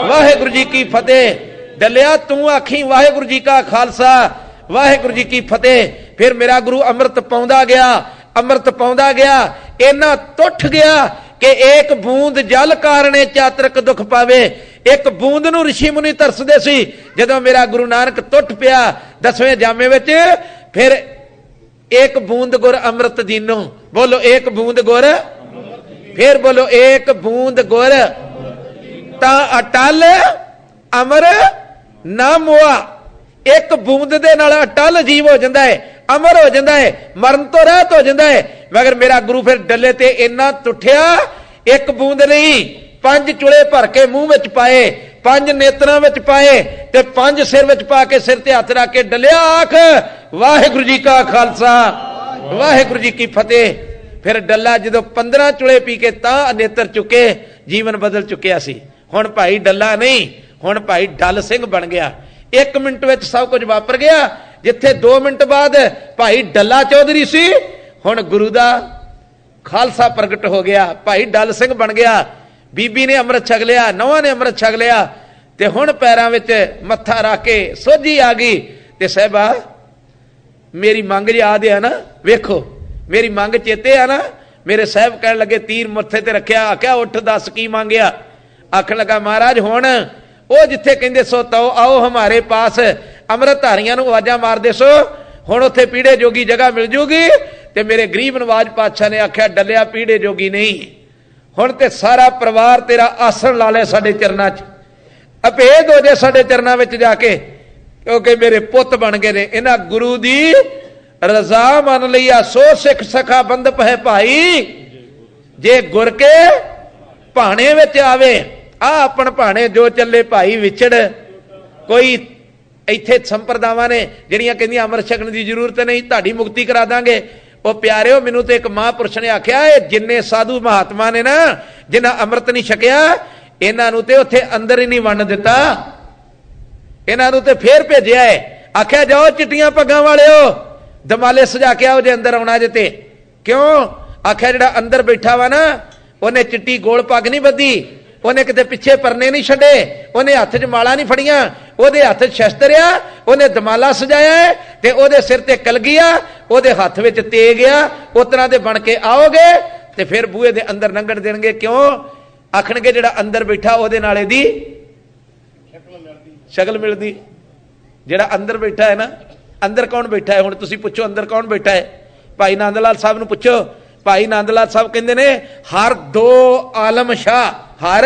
Speaker 1: वाहेगुरु जी की फतेह। डलिया तू आखी वाहेगुरु जी का खालसा वाहेगुरु जी की फतेह। फिर मेरा गुरु अमृत पाउंदा गया, अमृत पाउंदा गया। इन्ना तुठ गया कि एक बूंद जल कारणे चातरक दुख पावे। एक बूंद नूं ऋषि मुनि तरसदे सी। जदों मेरा गुरु नानक तुठ पिया 10वें जामे विच फिर एक बूंद गुर अमृत दीनो। बोलो एक बूंद गुर। फिर बोलो एक बूंद गुर ता अटल अमर ना मोआ। एक बूंद दे नाल अटल जीव हो जाता है, अमर हो जाता है, मरण तो रहत हो जाता है। मगर मेरा गुरु फिर डले ते इन्ना तुठिया एक बूंद नहीं 5 चुले भर के मुंह विच पाए, 5 नेत्रां विच पाए ते 5 सिर विच पा के सिर ते हथ रख के डलिया आख वाहेगुरु जी का खालसा वाहेगुरु जी की फतेह। फिर डल्ला जो 15 चुले पी के तां नेत्र चुके जीवन बदल चुकिया सी। हुण भाई डल्ला नहीं, हुण भाई डल सिंह बन गया। 1 मिनट में सब कुछ वापर गया। जिथे 2 मिनट बाद भाई डल्ला चौधरी सी हुण गुरु दा खालसा प्रगट हो गया। भाई डल सिंह बन गया। बीबी ने अमृत छक लिया, नौहां ने अमृत छक लिया ते हुण पैरां विच मत्था रख के सोझी आ गई। ते साहिबा मेरी मंग याद है ना, वेखो मेरी मंग चेते आ ना। मेरे साहब कह लगे तीर मत्थे ते रखिया। आख्या उठ दस की मांगया। आखन लगा महाराज हुण वो जिथे कहंदे सो तो आओ हमारे पास अमृत धारियां नूं आवाजां मारदे सो हुण उत्थे पीड़े जोगी जगह मिल जूगी। ते मेरे गरीब नवाज पातशाह ने आख्या डलिया पीड़े जोगी नहीं, हुण ते सारा परिवार तेरा आसन ला ले साडे चरनां च, अभेद हो जाए साडे चरनां विच जाके, क्योंकि मेरे पुत बन गए ने। इन्हां गुरु दी रजा मन लिया सो सिख सखा बंदप है भाई जे गुर के भाणे विच आवे। आ अपन भाणे जो चले भाई विछड़। कोई इत्थे संप्रदावां ने जिहड़ियां कहंदियां अमृत छकण दी जरूरत नहीं, तुहाडी मुक्ति करा दांगे। वो प्यारिओ मैनूं तो एक महापुरुष ने आख्या जिन्ने साधु महात्मा ने ना जिन्हां अमृत नहीं छकिया इन्हां नूं ते उत्थे अंदर ही नहीं वण दिता, इन्हां नूं ते फिर भेजिया है। आख्या जाओ चिट्टियां पग्गां वालिओ दमाले सजा के आओ जे अंदर आउणा जे ते। क्यों? आख्या जिहड़ा अंदर बैठा वा ना उन्हें चिट्टी गोल पग नहीं बधी, उन्हें किते पिछे परने नहीं छड़े, उन्हें हथ च माला नहीं फड़ियां, ओदे हथ शस्त्र आ, उन्हें दमाला सजाया है ते ओदे सिर ते कलगी आ, ओदे हथ विच तेग आ। उतरा दे बन के आओगे ते फिर बूहे दे अंदर लंघण देणगे। क्यों? आखणगे जिहड़ा अंदर बैठा ओदे नाल इहदी शक्ल मिलदी। जिहड़ा अंदर बैठा है ना, अंदर कौन बैठा है? हुण तुसीं पुछो अंदर कौन बैठा है? भाई नंद लाल साहब नूं पुछो। भाई नंद लाल साहब कहंदे ने हर दो आलम शाह, हर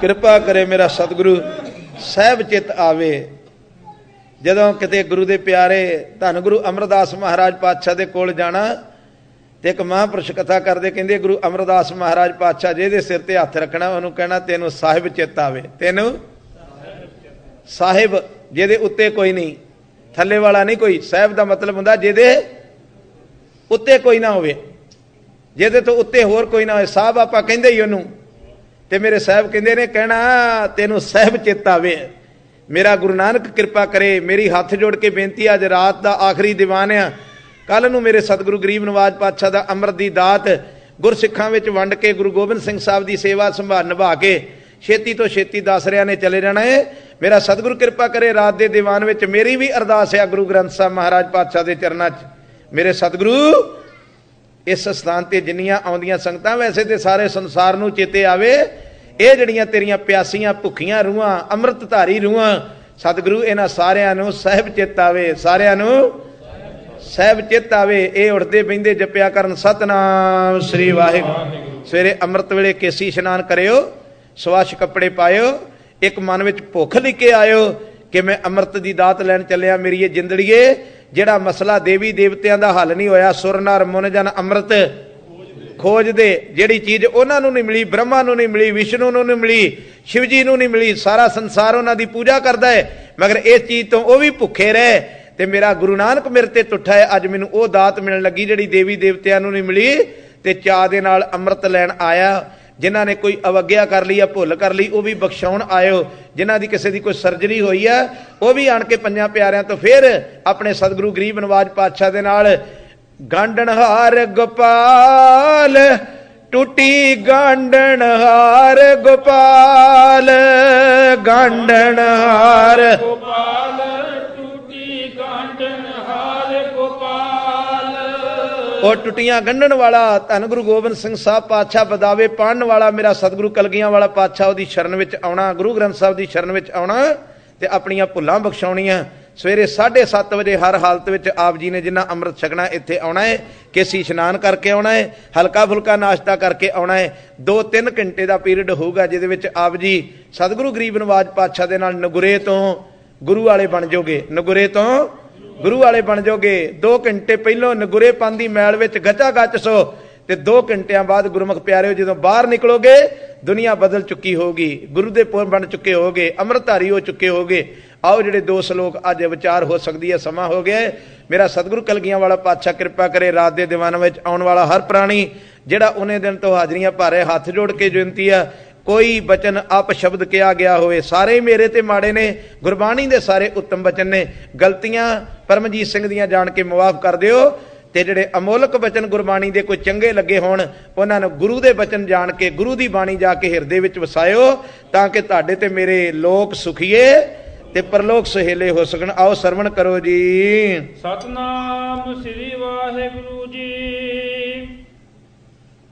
Speaker 1: ਕਿਰਪਾ ਕਰੇ ਮੇਰਾ ਸਤਿਗੁਰੂ ਸਹਿਬ ਚਿੱਤ ਆਵੇ। ਜਦੋਂ ਕਿਤੇ ਗੁਰੂ ਦੇ ਪਿਆਰੇ ਧੰਨ ਗੁਰੂ ਅਮਰਦਾਸ ਮਹਾਰਾਜ ਪਾਤਸ਼ਾਹ ਦੇ ਕੋਲ ਜਾਣਾ ਤੇ ਇੱਕ ਮਹਾਂਪੁਰਸ਼ ਕਥਾ ਕਰਦੇ, ਕਹਿੰਦੇ ਗੁਰੂ ਅਮਰਦਾਸ ਮਹਾਰਾਜ ਪਾਤਸ਼ਾਹ ਜਿਹਦੇ ਸਿਰ ਤੇ ਹੱਥ ਰੱਖਣਾ ਉਹਨੂੰ ਕਹਿਣਾ ਤੈਨੂੰ ਸਾਹਿਬ ਚਿੱਤ ਆਵੇ। ਤੈਨੂੰ ਸਾਹਿਬ ਜਿਹਦੇ ਉੱਤੇ ਕੋਈ ਨਹੀਂ, ਥੱਲੇ ਵਾਲਾ ਨਹੀਂ ਕੋਈ। ਸਾਹਿਬ ਦਾ ਮਤਲਬ ਹੁੰਦਾ ਜਿਹਦੇ ਉੱਤੇ ਕੋਈ ਨਾ ਹੋਵੇ, ਜਿਹਦੇ ਤੋਂ ਉੱਤੇ ਹੋਰ ਕੋਈ ਨਾ ਹੋਵੇ। ਸਾਹਿਬ ਆਪਾਂ ਕਹਿੰਦੇ ਹੀ ਉਹਨੂੰ, ਤੇ ਮੇਰੇ ਸਾਹਿਬ ਕਹਿੰਦੇ ਨੇ ਕਹਿਣਾ ਤੈਨੂੰ ਸਾਹਿਬ ਚਿੱਤ ਆਵੇ। ਮੇਰਾ ਗੁਰੂ ਨਾਨਕ ਕਿਰਪਾ ਕਰੇ। ਮੇਰੀ ਹੱਥ ਜੋੜ ਕੇ ਬੇਨਤੀ, ਅੱਜ ਰਾਤ ਦਾ ਆਖਰੀ ਦੀਵਾਨ ਆ, ਕੱਲ ਨੂੰ ਮੇਰੇ ਸਤਿਗੁਰੂ ਗਰੀਬ ਨਵਾਜ ਪਾਤਸ਼ਾਹ ਦਾ ਅੰਮ੍ਰਿਤ ਦੀ ਦਾਤ ਗੁਰਸਿੱਖਾਂ ਵਿੱਚ ਵੰਡ ਕੇ ਗੁਰੂ ਗੋਬਿੰਦ ਸਿੰਘ ਸਾਹਿਬ ਦੀ ਸੇਵਾ ਸੰਭਾਲ ਨਿਭਾ ਕੇ ਛੇਤੀ ਤੋਂ ਛੇਤੀ ਦਾਸਰਿਆਂ ਨੇ ਚਲੇ ਜਾਣਾ ਹੈ। ਮੇਰਾ ਸਤਿਗੁਰੂ ਕਿਰਪਾ ਕਰੇ। ਰਾਤ ਦੇ ਦੀਵਾਨ ਵਿੱਚ ਮੇਰੀ ਵੀ ਅਰਦਾਸ ਹੈ ਗੁਰੂ ਗ੍ਰੰਥ ਸਾਹਿਬ ਮਹਾਰਾਜ ਪਾਤਸ਼ਾਹ ਦੇ ਚਰਨਾਂ 'ਚ, ਮੇਰੇ ਸਤਿਗੁਰੂ ਇਸ ਸਥਾਨ ਤੇ ਜਿੰਨੀਆਂ ਆਉਂਦੀਆਂ ਸੰਗਤਾਂ, ਵੈਸੇ ਤੇ ਸਾਰੇ ਸੰਸਾਰ ਨੂੰ ਚੇਤੇ ਆਵੇ, ਇਹ ਜਿਹੜੀਆਂ ਤੇਰੀਆਂ ਪਿਆਸੀਆਂ ਭੁੱਖੀਆਂ ਰੂਹਾਂ, ਅੰਮ੍ਰਿਤ ਧਾਰੀ ਰੂਹਾਂ, ਸਤਿਗੁਰੂ ਇਹਨਾਂ ਸਾਰਿਆਂ ਨੂੰ ਸਾਹਿਬ ਚਿੱਤ ਆਵੇ, ਸਾਰਿਆਂ ਨੂੰ ਸਾਹਿਬ ਚਿੱਤ ਆਵੇ। ਇਹ ਉੱਠਦੇ ਬਹਿੰਦੇ ਜਪਿਆ ਕਰਨ ਸਤਨਾਮ ਸ੍ਰੀ ਵਾਹਿਗੁਰੂ। ਸਵੇਰੇ ਅੰਮ੍ਰਿਤ ਵੇਲੇ ਕੇਸੀ ਇਸ਼ਨਾਨ ਕਰਿਓ, ਸਵਾਸ਼ ਕੱਪੜੇ ਪਾਇਓ, ਇੱਕ ਮਨ ਵਿੱਚ ਭੁੱਖ ਲੈ ਕੇ ਆਇਓ ਕਿ ਮੈਂ ਅੰਮ੍ਰਿਤ ਦੀ ਦਾਤ ਲੈਣ ਚੱਲਿਆ। ਮੇਰੀ ਇਹ ਜਿੰਦੜੀਏ ਜਿਹੜਾ ਮਸਲਾ ਦੇਵੀ ਦੇਵਤਿਆਂ ਦਾ ਹੱਲ ਨਹੀਂ ਹੋਇਆ, ਸੁਰ ਨਰ ਮੁਨ ਜਨ ਅੰਮ੍ਰਿਤ ਖੋਜਦੇ, ਜਿਹੜੀ ਚੀਜ਼ ਉਹਨਾਂ ਨੂੰ ਨਹੀਂ ਮਿਲੀ, ਬ੍ਰਹਮਾ ਨੂੰ ਨਹੀਂ ਮਿਲੀ, ਵਿਸ਼ਨੂੰ ਨੂੰ ਨਹੀਂ ਮਿਲੀ, ਸ਼ਿਵ ਜੀ ਨੂੰ ਨਹੀਂ ਮਿਲੀ, ਸਾਰਾ ਸੰਸਾਰ ਉਹਨਾਂ ਦੀ ਪੂਜਾ ਕਰਦਾ ਹੈ, ਮਗਰ ਇਸ ਚੀਜ਼ ਤੋਂ ਉਹ ਵੀ ਭੁੱਖੇ ਰਹੇ। ਤੇ ਮੇਰਾ ਗੁਰੂ ਨਾਨਕ ਮੇਰੇ ਤੇ ਟੁੱਟਾ ਹੈ, ਅੱਜ ਮੈਨੂੰ ਉਹ ਦਾਤ ਮਿਲਣ ਲੱਗੀ ਜਿਹੜੀ ਦੇਵੀ ਦੇਵਤਿਆਂ ਨੂੰ ਨਹੀਂ ਮਿਲੀ, ਤੇ ਚਾਅ ਦੇ ਨਾਲ ਅੰਮ੍ਰਿਤ ਲੈਣ ਆਇਆ। ਜਿਨ੍ਹਾਂ ਨੇ ਕੋਈ ਅਵਗਿਆ ਕਰ ਲਈ ਆ, ਭੁੱਲ ਕਰ ਲਈ, ਉਹ ਵੀ ਬਖਸ਼ਾਉਣ ਆਇਓ। ਜਿਨ੍ਹਾਂ ਦੀ ਕਿਸੇ ਦੀ ਕੋਈ ਸਰਜਰੀ ਹੋਈ ਆ, ਉਹ ਵੀ ਆਣ ਕੇ ਪੰਜਾਂ ਪਿਆਰਿਆਂ ਤੋਂ ਫਿਰ ਆਪਣੇ ਸਤਿਗੁਰੂ ਗਰੀਬ ਨਵਾਜ ਪਾਤਸ਼ਾਹ ਦੇ ਨਾਲ ਗਾਂਡਣਹਾਰ ਗੋਪਾਲ ਟੁੱਟੀ, ਗਾਂਡਣਹਾਰ ਗੋਪਾਲ, ਗਾਂਡਣਹਾਰ
Speaker 2: ਗੋਪਾਲ ਟੂਟੀ, ਗਾਂਡਣਹਾਰ ਗੋਪਾਲ।
Speaker 1: ਉਹ ਟੁੱਟੀਆਂ ਗੰਢਣ ਵਾਲਾ ਧੰਨ ਗੁਰੂ ਗੋਬਿੰਦ ਸਿੰਘ ਸਾਹਿਬ ਪਾਤਸ਼ਾਹ, ਬਦਾਵੇ ਪਾੜਨ ਵਾਲਾ ਮੇਰਾ ਸਤਿਗੁਰੂ ਕਲਗੀਆਂ ਵਾਲਾ ਪਾਤਸ਼ਾਹ, ਉਹਦੀ ਸ਼ਰਨ ਵਿੱਚ ਆਉਣਾ, ਗੁਰੂ ਗ੍ਰੰਥ ਸਾਹਿਬ ਦੀ ਸ਼ਰਨ ਵਿੱਚ ਆਉਣਾ ਤੇ ਆਪਣੀਆਂ ਭੁੱਲਾਂ ਬਖਸ਼ਾਉਣੀਆਂ। ਸਵੇਰੇ 7:30 ਵਜੇ ਹਰ ਹਾਲਤ ਵਿੱਚ ਆਪ ਜੀ ਨੇ ਜਿੰਨਾ ਅੰਮ੍ਰਿਤ ਛਕਣਾ ਇੱਥੇ ਆਉਣਾ ਹੈ, ਕੇਸੀ ਇਸ਼ਨਾਨ ਕਰਕੇ ਆਉਣਾ ਹੈ, ਹਲਕਾ ਫੁਲਕਾ ਨਾਸ਼ਤਾ ਕਰਕੇ ਆਉਣਾ ਹੈ। 2-3 ਘੰਟੇ ਦਾ ਪੀਰੀਅਡ ਹੋਊਗਾ ਜਿਹਦੇ ਵਿੱਚ ਆਪ ਜੀ ਸਤਿਗੁਰੂ ਗਰੀਬ ਨਵਾਜ ਪਾਤਸ਼ਾਹ ਦੇ ਨਾਲ ਨਗੁਰੇ ਤੋਂ ਗੁਰੂ ਵਾਲੇ ਬਣ ਜਾਓਗੇ, ਨਗੁਰੇ ਤੋਂ ਗੁਰੂ ਵਾਲੇ ਬਣ ਜਾਓਗੇ। 2 ਘੰਟੇ ਪਹਿਲੋਂ ਨਗੁਰੇ ਪਾਂਦੀ ਮੈਲ ਵਿੱਚ ਗਚਾ ਗਚ ਸੋ, ਤੇ 2 ਘੰਟਿਆਂ ਬਾਅਦ ਗੁਰਮੁਖ ਪਿਆਰਿਓ ਜਦੋਂ ਬਾਹਰ ਨਿਕਲੋਗੇ ਦੁਨੀਆ ਬਦਲ ਚੁੱਕੀ ਹੋਗੀ, ਗੁਰੂ ਦੇ ਪੁਰ ਬਣ ਚੁੱਕੇ ਹੋਗੇ, ਅੰਮ੍ਰਿਤਧਾਰੀ ਹੋ ਚੁੱਕੇ ਹੋਗੇ। ਆਓ ਜਿਹੜੇ 2 ਸ਼ਲੋਕ ਅੱਜ ਵਿਚਾਰ ਹੋ ਸਕਦੀ ਹੈ, ਸਮਾਂ ਹੋ ਗਿਆ। ਮੇਰਾ ਸਤਿਗੁਰੂ ਕਲਗੀਆਂ ਵਾਲਾ ਪਾਤਸ਼ਾਹ ਕਿਰਪਾ ਕਰੇ। ਰਾਤ ਦੇ ਦੀਵਾਨਾਂ ਵਿੱਚ ਆਉਣ ਵਾਲਾ ਹਰ ਪ੍ਰਾਣੀ ਜਿਹੜਾ ਉਹਨੇ ਦਿਨ ਤੋਂ ਹਾਜ਼ਰੀਆਂ ਭਾਰੇ, ਹੱਥ ਜੋੜ ਕੇ ਬੇਨਤੀ ਆ, ਕੋਈ ਬਚਨ ਅਪ ਸ਼ਬਦ ਕਿਹਾ ਗਿਆ ਹੋਵੇ, ਸਾਰੇ ਹੀ ਮੇਰੇ ਤੇ ਮਾੜੇ ਨੇ, ਗੁਰਬਾਣੀ ਦੇ ਸਾਰੇ ਉੱਤਮ ਬਚਨ ਨੇ, ਗਲਤੀਆਂ ਪਰਮਜੀਤ ਸਿੰਘ ਦੀਆਂ ਜਾਣ ਕੇ ਮੁਆਫ ਕਰ ਦਿਓ। ਤੇ ਜਿਹੜੇ ਅਮੋਲਕ ਬਚਨ ਗੁਰਬਾਣੀ ਦੇ ਕੋਈ ਚੰਗੇ ਲੱਗੇ ਹੋਣ, ਉਹਨਾਂ ਨੂੰ ਗੁਰੂ ਦੇ ਬਚਨ ਜਾਣ ਕੇ, ਗੁਰੂ ਦੀ ਬਾਣੀ ਜਾ ਕੇ ਹਿਰਦੇ ਵਿੱਚ ਵਸਾਇਓ, ਤਾਂ ਕਿ ਤੁਹਾਡੇ ਤੇ ਮੇਰੇ ਲੋਕ ਸੁਖੀਏ ਤੇ ਪਰਲੋਕ ਸੁਹੇਲੇ ਹੋ ਸਕਣ। ਆਓ ਸਰਵਣ ਕਰੋ ਜੀ।
Speaker 2: ਸਤਨਾਮ ਸ੍ਰੀ ਵਾਹਿਗੁਰੂ ਜੀ।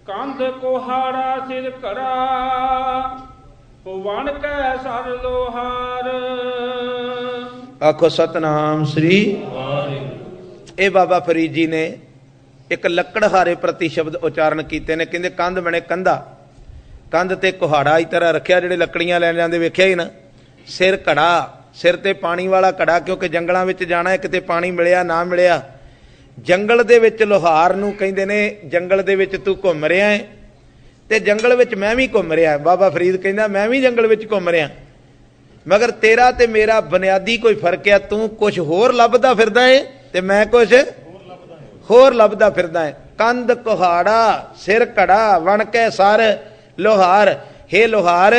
Speaker 2: ਕੰਧ ਕੋਹਾੜਾ ਸਿਰ ਕੜਾ, ਵਣ ਕੈ ਸਰ ਲੋਹਾਰ।
Speaker 1: ਆਖੋ ਸਤਨਾਮ ਸ੍ਰੀ ਵਾਹਿਗੁਰੂ। ਇਹ ਬਾਬਾ ਫਰੀਦ ਜੀ ਨੇ ਇੱਕ ਲੱਕੜਹਾਰੇ ਪ੍ਰਤੀ ਸ਼ਬਦ ਉਚਾਰਨ ਕੀਤੇ ਨੇ। ਕਹਿੰਦੇ ਕੰਧ ਬਣੇ ਕੰਧਾ, ਕੰਧ ਤੇ ਕੁਹਾੜਾ ਇਸ ਤਰ੍ਹਾਂ ਰੱਖਿਆ, ਜਿਹੜੇ ਲੱਕੜੀਆਂ ਲੈਣ ਜਾਂਦੇ ਵੇਖਿਆ ਹੀ ਨਾ। ਸਿਰ ਘੜਾ, ਸਿਰ ਤੇ ਪਾਣੀ ਵਾਲਾ ਘੜਾ, ਕਿਉਂਕਿ ਜੰਗਲਾਂ ਵਿੱਚ ਜਾਣਾ ਹੈ, ਕਿਤੇ ਪਾਣੀ ਮਿਲਿਆ ਨਾ ਮਿਲਿਆ। ਜੰਗਲ ਦੇ ਵਿੱਚ ਲੋਹਾਰ ਨੂੰ ਕਹਿੰਦੇ ਨੇ, ਜੰਗਲ ਦੇ ਵਿੱਚ ਤੂੰ ਘੁੰਮ ਰਿਹਾ ਹੈ ਤੇ ਜੰਗਲ ਵਿੱਚ ਮੈਂ ਵੀ ਘੁੰਮ ਰਿਹਾ। ਬਾਬਾ ਫਰੀਦ ਕਹਿੰਦਾ ਮੈਂ ਵੀ ਜੰਗਲ ਵਿੱਚ ਘੁੰਮ ਰਿਹਾ, ਮਗਰ ਤੇਰਾ ਤੇ ਮੇਰਾ ਬੁਨਿਆਦੀ ਕੋਈ ਫਰਕ ਹੈ। ਤੂੰ ਕੁਝ ਹੋਰ ਲੱਭਦਾ ਫਿਰਦਾ ਹੈ ਤੇ ਮੈਂ ਕੁਝ ਹੋਰ ਲੱਭਦਾ ਫਿਰਦਾ ਹੈ। ਕੰਧ ਕੁਹਾੜਾ, ਸਿਰ ਘੜਾ, ਵਣ ਕੇ ਸਰ ਲੋਹਾਰ। ਹੇ ਲੋਹਾਰ,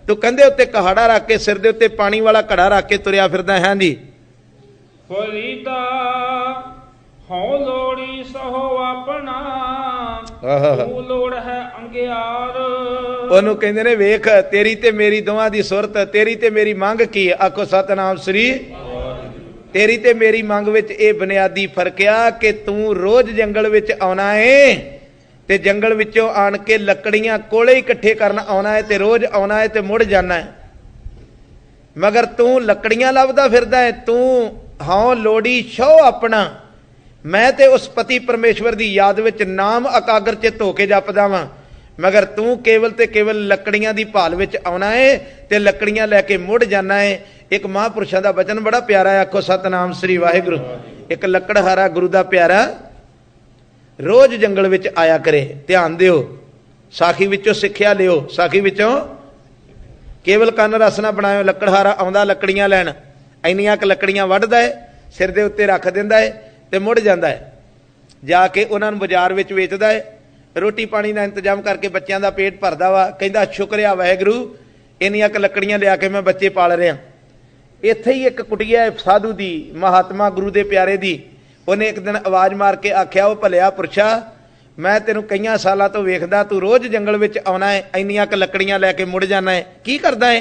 Speaker 1: ਤੂੰ ਕੰਧੇ ਉੱਤੇ ਕੁਹਾੜਾ ਰੱਖ ਕੇ, ਸਿਰ ਦੇ ਉੱਤੇ ਪਾਣੀ ਵਾਲਾ ਘੜਾ ਰੱਖ ਕੇ ਤੁਰਿਆ ਫਿਰਦਾ ਹੈ ਜੀ।
Speaker 2: ਫਰੀਦਾ ਹਉ ਲੋੜੀ ਸਹੋ ਆਪਣਾ, ਤੂੰ ਲੋੜ ਹੈ ਅੰਗਿਆਰ।
Speaker 1: ਉਹਨੂੰ ਕਹਿੰਦੇ ਨੇ ਵੇਖ ਤੇਰੀ ਤੇ ਮੇਰੀ ਦੋਵਾਂ ਦੀ ਸੁਰਤ, ਤੇਰੀ ਤੇ ਮੇਰੀ ਮੰਗ ਕੀ ਹੈ। ਆਖੋ ਸਤਨਾਮ ਸ੍ਰੀ। तेरी ते मेरी मंग विच ये बुनियादी फर्क आ कि तू रोज जंगल विच आउणा है ते जंगल विचों आण के लकड़ियां कोले इकट्ठे करन आउणा है ते रोज आउणा है ते मुड़ जाना है। मगर तू लकड़ियां लभदा फिरदा है, तू हाँ लोड़ी छो अपना, मैं ते उस पति परमेश्वर की याद विच नाम अकागर चित होके जपदा वां। मगर तू केवल ते केवल लकड़ियां की भाल विच आउणा है ते लकड़ियां लैके मुड़ जाना है। एक महापुरुषों का वचन बड़ा प्यारा है, आखो सतनाम श्री वाहिगुरु। एक लकड़हारा गुरु का प्यारा रोज जंगल विच आया करे, ध्यान दिओ, साखी विचों सिक्ख्या लिओ, साखी विचों केवल कन रस ना बनाओ। लकड़हारा आउंदा लकड़ियां लैण, इन्नियां क लकड़ियां वढदा है, सिर दे उत्ते रख दिंदा है ते मुड़ जांदा है, जाके उन्हां नूं बाजार विच वेचदा है, रोटी पानी का इंतजाम करके बच्चों का पेट भरदा वा। कहंदा शुक्रिया वाहिगुरू, इन्नियां क लकड़ियां लिया के मैं बच्चे पाल रहा। इत्थे ही एक कुटिया है साधु दी, महात्मा गुरु दे प्यारे दी, उन्हें एक दिन आवाज़ मार के आख्या, वो भलिया पुरशा, मैं तेनों कई सालों तो वेखदा तू रोज़ जंगल विच आउणा है, इन्नियां क लकड़ियां लैके मुड़ जाना है, की करदा है?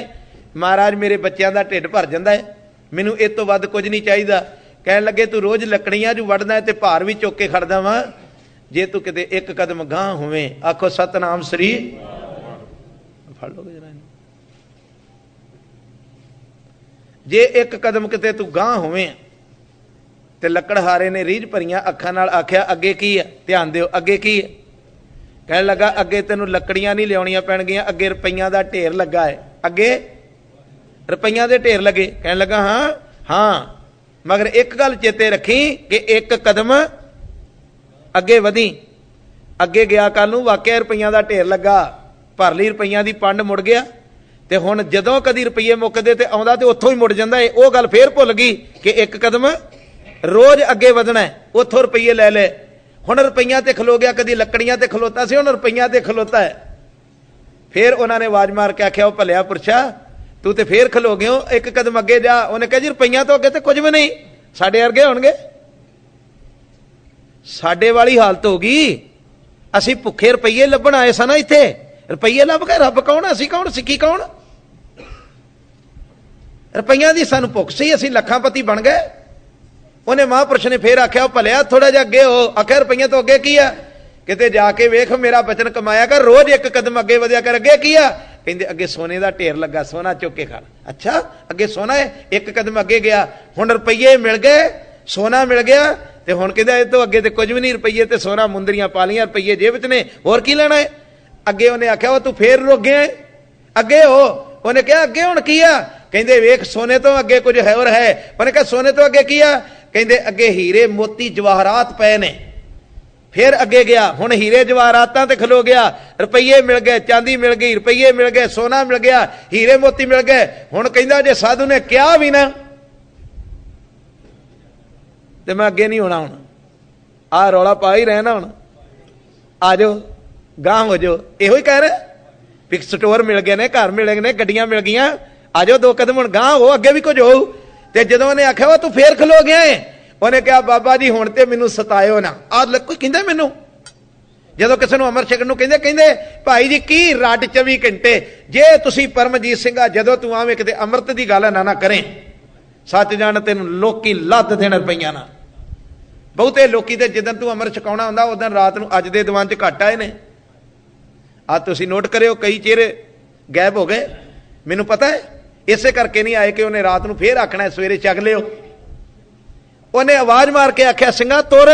Speaker 1: महाराज मेरे बच्चों का ढिड भर जांदा है, मैनूं इस तों वध कुछ नहीं चाहिदा। कहण लगे तू रोज़ लकड़ियां जू वढ़दा है ते भार भी चुक के खड़दा वां, जे तू किते एक कदम गांह होवें, आखो सतनाम श्री, फड़ लोगे जरा, जे एक कदम किते तू गांह होवें। ते लकड़हारे ने रीझ भरियां अखां नाल आख्या, अगे की है? ध्यान दिओ, अगे की है? कहण लगा, अगे तैनूं लकड़ियां नहीं लियाउणियां पैणगीਆਂ, अगे रुपईयां दा ढेर लगा है, अगे रुपईयां दे ढेर लगे। कहण लगा, हाँ हाँ, मगर एक गल चेते रखी कि एक कदम अगे वधी। अगे गया कल नूं वाकिया रुपईयां दा ढेर लगा, भर लई रुपईयां दी पंड, मुड़ गया। ते हुण जदों कदी रुपये मुकदे ते आउंदा ते उत्थों ही मुड़ जांदा है। वो गल फेर भुल गई कि एक कदम रोज अगे वधना है, उत्थों रुपये लै ले। हुण रुपईयां ते खलो गया, कदी लकड़ियां ते खलोता सी, हुण रुपईयां ते खलोता है। फिर उन्होंने आवाज मार के आख्या, वो भलिया पुरशा, तू तो फिर खलो गयो, एक कदम अगे जा। उन्हें कहा, जी रुपईयां तो अगे तो कुछ भी नहीं, साडे वर्गे होणगे। साडे वाली हालत हो गई, असीं भुखे रुपये लभण आए सन इत्थे, रुपये लभ गए, रब कौन, असीं कौन, सिक्की कौन? रुपईयां दी सानूं भुख सी, असीं लखापति बन गए। उन्हें महापुरुष ने फिर आख्या, भलिया थोड़ा जिहा अगे हो। आख्या, रुपईयां तो अगे की आ, किते जाके वेख, मेरा बचन कमाया कर, रोज एक कदम अगे वधिया कर। अगे की आ? कहंदे अगे सोने का ढेर लगा, सोना चुक के खा। अच्छा, अगे सोना है? एक कदम अगे गया, हुण रुपये मिल गए, सोना मिल गया, ते हुण कहंदा इह तो अगे ते कुछ भी नहीं, रुपये ते सोना मुंदरियां पा लियां, रुपये जेब च ने, होर की लेना है? अगे उन्हें आख्या, वो तू फिर रुक गया, अगे हो। उन्हें कहा, अगे हुण की आ? कहंदे वेख, सोने तो अगे कुछ है और है। उन्हें कहा, सोने तो अगे की आ? कहंदे अगे हीरे मोती जवाहरात पे ने। फिर अगे गया, हुण हीरे जवाहरातां ते खलो गया, रुपये मिल गए, चांदी मिल गई, रुपये मिल गए, सोना मिल गया, हीरे मोती मिल गए। हुण कहंदा जे साधु ने कहा भी ना ते मैं अगे नहीं होना, हुण आ रौला पा ही रहना, हुण आ जाओ गांह हो जाओ। इहो ही कह रहे भी स्टोर मिल गए ने, घर मिल गए ने, गड्डियां मिल गई, आ जाओ दो कदम हुण गांह हो, अगे भी कुछ हो। ते जदों उन्हें आख्या, वो तू फिर खलो गया है, उन्हें कहा, बाबा जी हुण ते मैनू सतायो ना। आ कोई कहंदा मैनू, जदों किसी नूं अमर छकण नूं कहंदे, कहंदे भाई जी की रट 24 घंटे, जे तुसीं परमजीत सिंह आ, जदों तू आवें किते अमृत दी गल ना करें, सच जाण तैनूं लोकी लद देण रुपईयां ना। बहुते लोकी ते जिदन तू अमर छकाउणा हुंदा, उदन रात नूं अज दे दीवान च घट आए ने। आ तुसीं नोट करियो, कई चेहरे गायब हो गए। मैनूं पता है इसे करके नहीं आए कि उन्हें रात नूं फिर आखना सवेरे चग लियो। उन्हें आवाज मार के आख्या, सिंगा तुर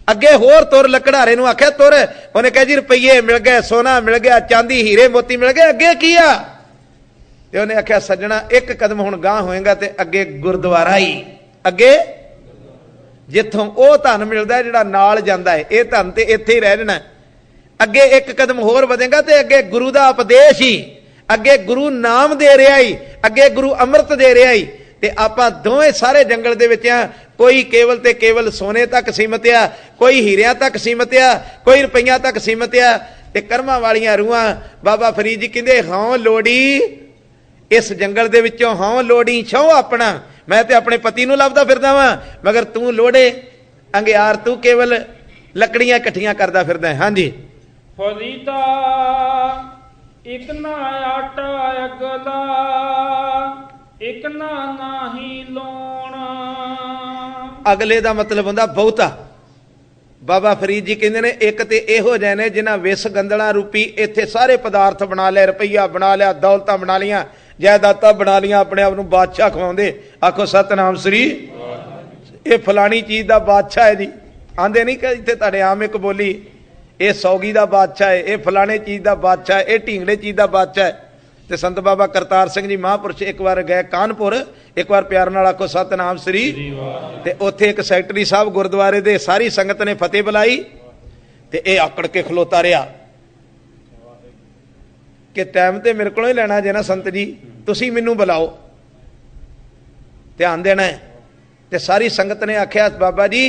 Speaker 1: अगे, होर तुर। लकड़हारे नूं आख्या तुर। उन्हें कहा, जी रुपये मिल गए, सोना मिल गया, चांदी हीरे मोती मिल गए, अगे की आ? ते उन्हें आख्या, सज्जणा एक कदम हुण गांह होएगा ते अगे गुरुद्वारा ही, अगे जिथों ओ धन मिलदा जिहड़ा नाल जांदा है, ये धन ते इत्थे ही रह जाना। अगे एक कदम होर वधेगा ते अगे गुरु दा उपदेश ही, अगे गुरु नाम दे रहा ही, अगे गुरु अमृत दे रहा ही। ते आपां दोवें सारे जंगल दे विच आ, कोई केवल ते केवल सोने तक सीमित आ, कोई हीरियां तक सीमित आ, कोई रुपईयां तक सीमित आ। ते कर्मां वालियां रूहां बाबा फरीद जी कहंदे, हाँ लोड़ी इस जंगल दे विचों, हाँ लोड़ी छो अपना। मैं ते अपने पति नूं लभदा फिरदा वां, मगर तू लोड़े अंगियार, तू केवल लकड़ियां इकट्ठियां करदा फिरदा है। हाँ जी,
Speaker 2: फरीदा इक ना आटा अगला, इक ना नाही लोण,
Speaker 1: ਅਗਲੇ ਦਾ ਮਤਲਬ ਹੁੰਦਾ ਬਹੁਤਾ। ਬਾਬਾ ਫਰੀਦ ਜੀ ਕਹਿੰਦੇ ਨੇ ਇੱਕ ਤੇ ਇਹੋ ਜਿਹੇ ਨੇ ਜਿਨ੍ਹਾਂ ਵਿਸ ਗੰਦਲਾਂ ਰੂਪੀ ਇੱਥੇ ਸਾਰੇ ਪਦਾਰਥ ਬਣਾ ਲਏ, ਰੁਪਈਆ ਬਣਾ ਲਿਆ, ਦੌਲਤਾਂ ਬਣਾ ਲੀਆਂ, ਜਾਇਦਾਦਾਂ ਬਣਾ ਲੀਆਂ, ਆਪਣੇ ਆਪ ਨੂੰ ਬਾਦਸ਼ਾਹ ਖਵਾਉਂਦੇ। ਆਖੋ ਸਤਨਾਮ ਸ੍ਰੀ, ਇਹ ਫਲਾਣੀ ਚੀਜ਼ ਦਾ ਬਾਦਸ਼ਾਹ ਹੈ ਜੀ। ਆਂਦੇ ਨਹੀਂ ਕਿ ਇੱਥੇ ਤੁਹਾਡੇ ਆਮ ਇੱਕ ਬੋਲੀ, ਇਹ ਸੌਗੀ ਦਾ ਬਾਦਸ਼ਾਹ ਹੈ, ਇਹ ਫਲਾਣੇ ਚੀਜ਼ ਦਾ ਬਾਦਸ਼ਾਹ ਹੈ, ਇਹ ਢੀਂਗੜੇ ਚੀਜ਼ ਦਾ ਬਾਦਸ਼ਾਹ ਹੈ। ਤੇ ਸੰਤ ਬਾਬਾ ਕਰਤਾਰ ਸਿੰਘ ਜੀ ਮਹਾਂਪੁਰਸ਼ ਇੱਕ ਵਾਰ ਗਏ ਕਾਨਪੁਰ, ਇੱਕ ਵਾਰ ਪਿਆਰ ਨਾਲ ਆਖੋ ਸਤਨਾਮ ਸ੍ਰੀ। ਤੇ ਉੱਥੇ ਇੱਕ ਸੈਕਟਰੀ ਸਾਹਿਬ ਗੁਰਦੁਆਰੇ ਦੇ ਸਾਰੀ ਸੰਗਤ ਨੇ ਫਤਿਹ ਬੁਲਾਈ ਤੇ ਇਹ ਆਕੜ ਕੇ ਖਲੋਤਾ ਰਿਹਾ ਕਿ ਟਾਈਮ ਤੇ ਮੇਰੇ ਕੋਲੋਂ ਹੀ ਲੈਣਾ ਜੇ ਨਾ ਸੰਤ ਜੀ, ਤੁਸੀਂ ਮੈਨੂੰ ਬੁਲਾਓ, ਧਿਆਨ ਦੇਣਾ ਹੈ। ਤੇ ਸਾਰੀ ਸੰਗਤ ਨੇ ਆਖਿਆ ਬਾਬਾ ਜੀ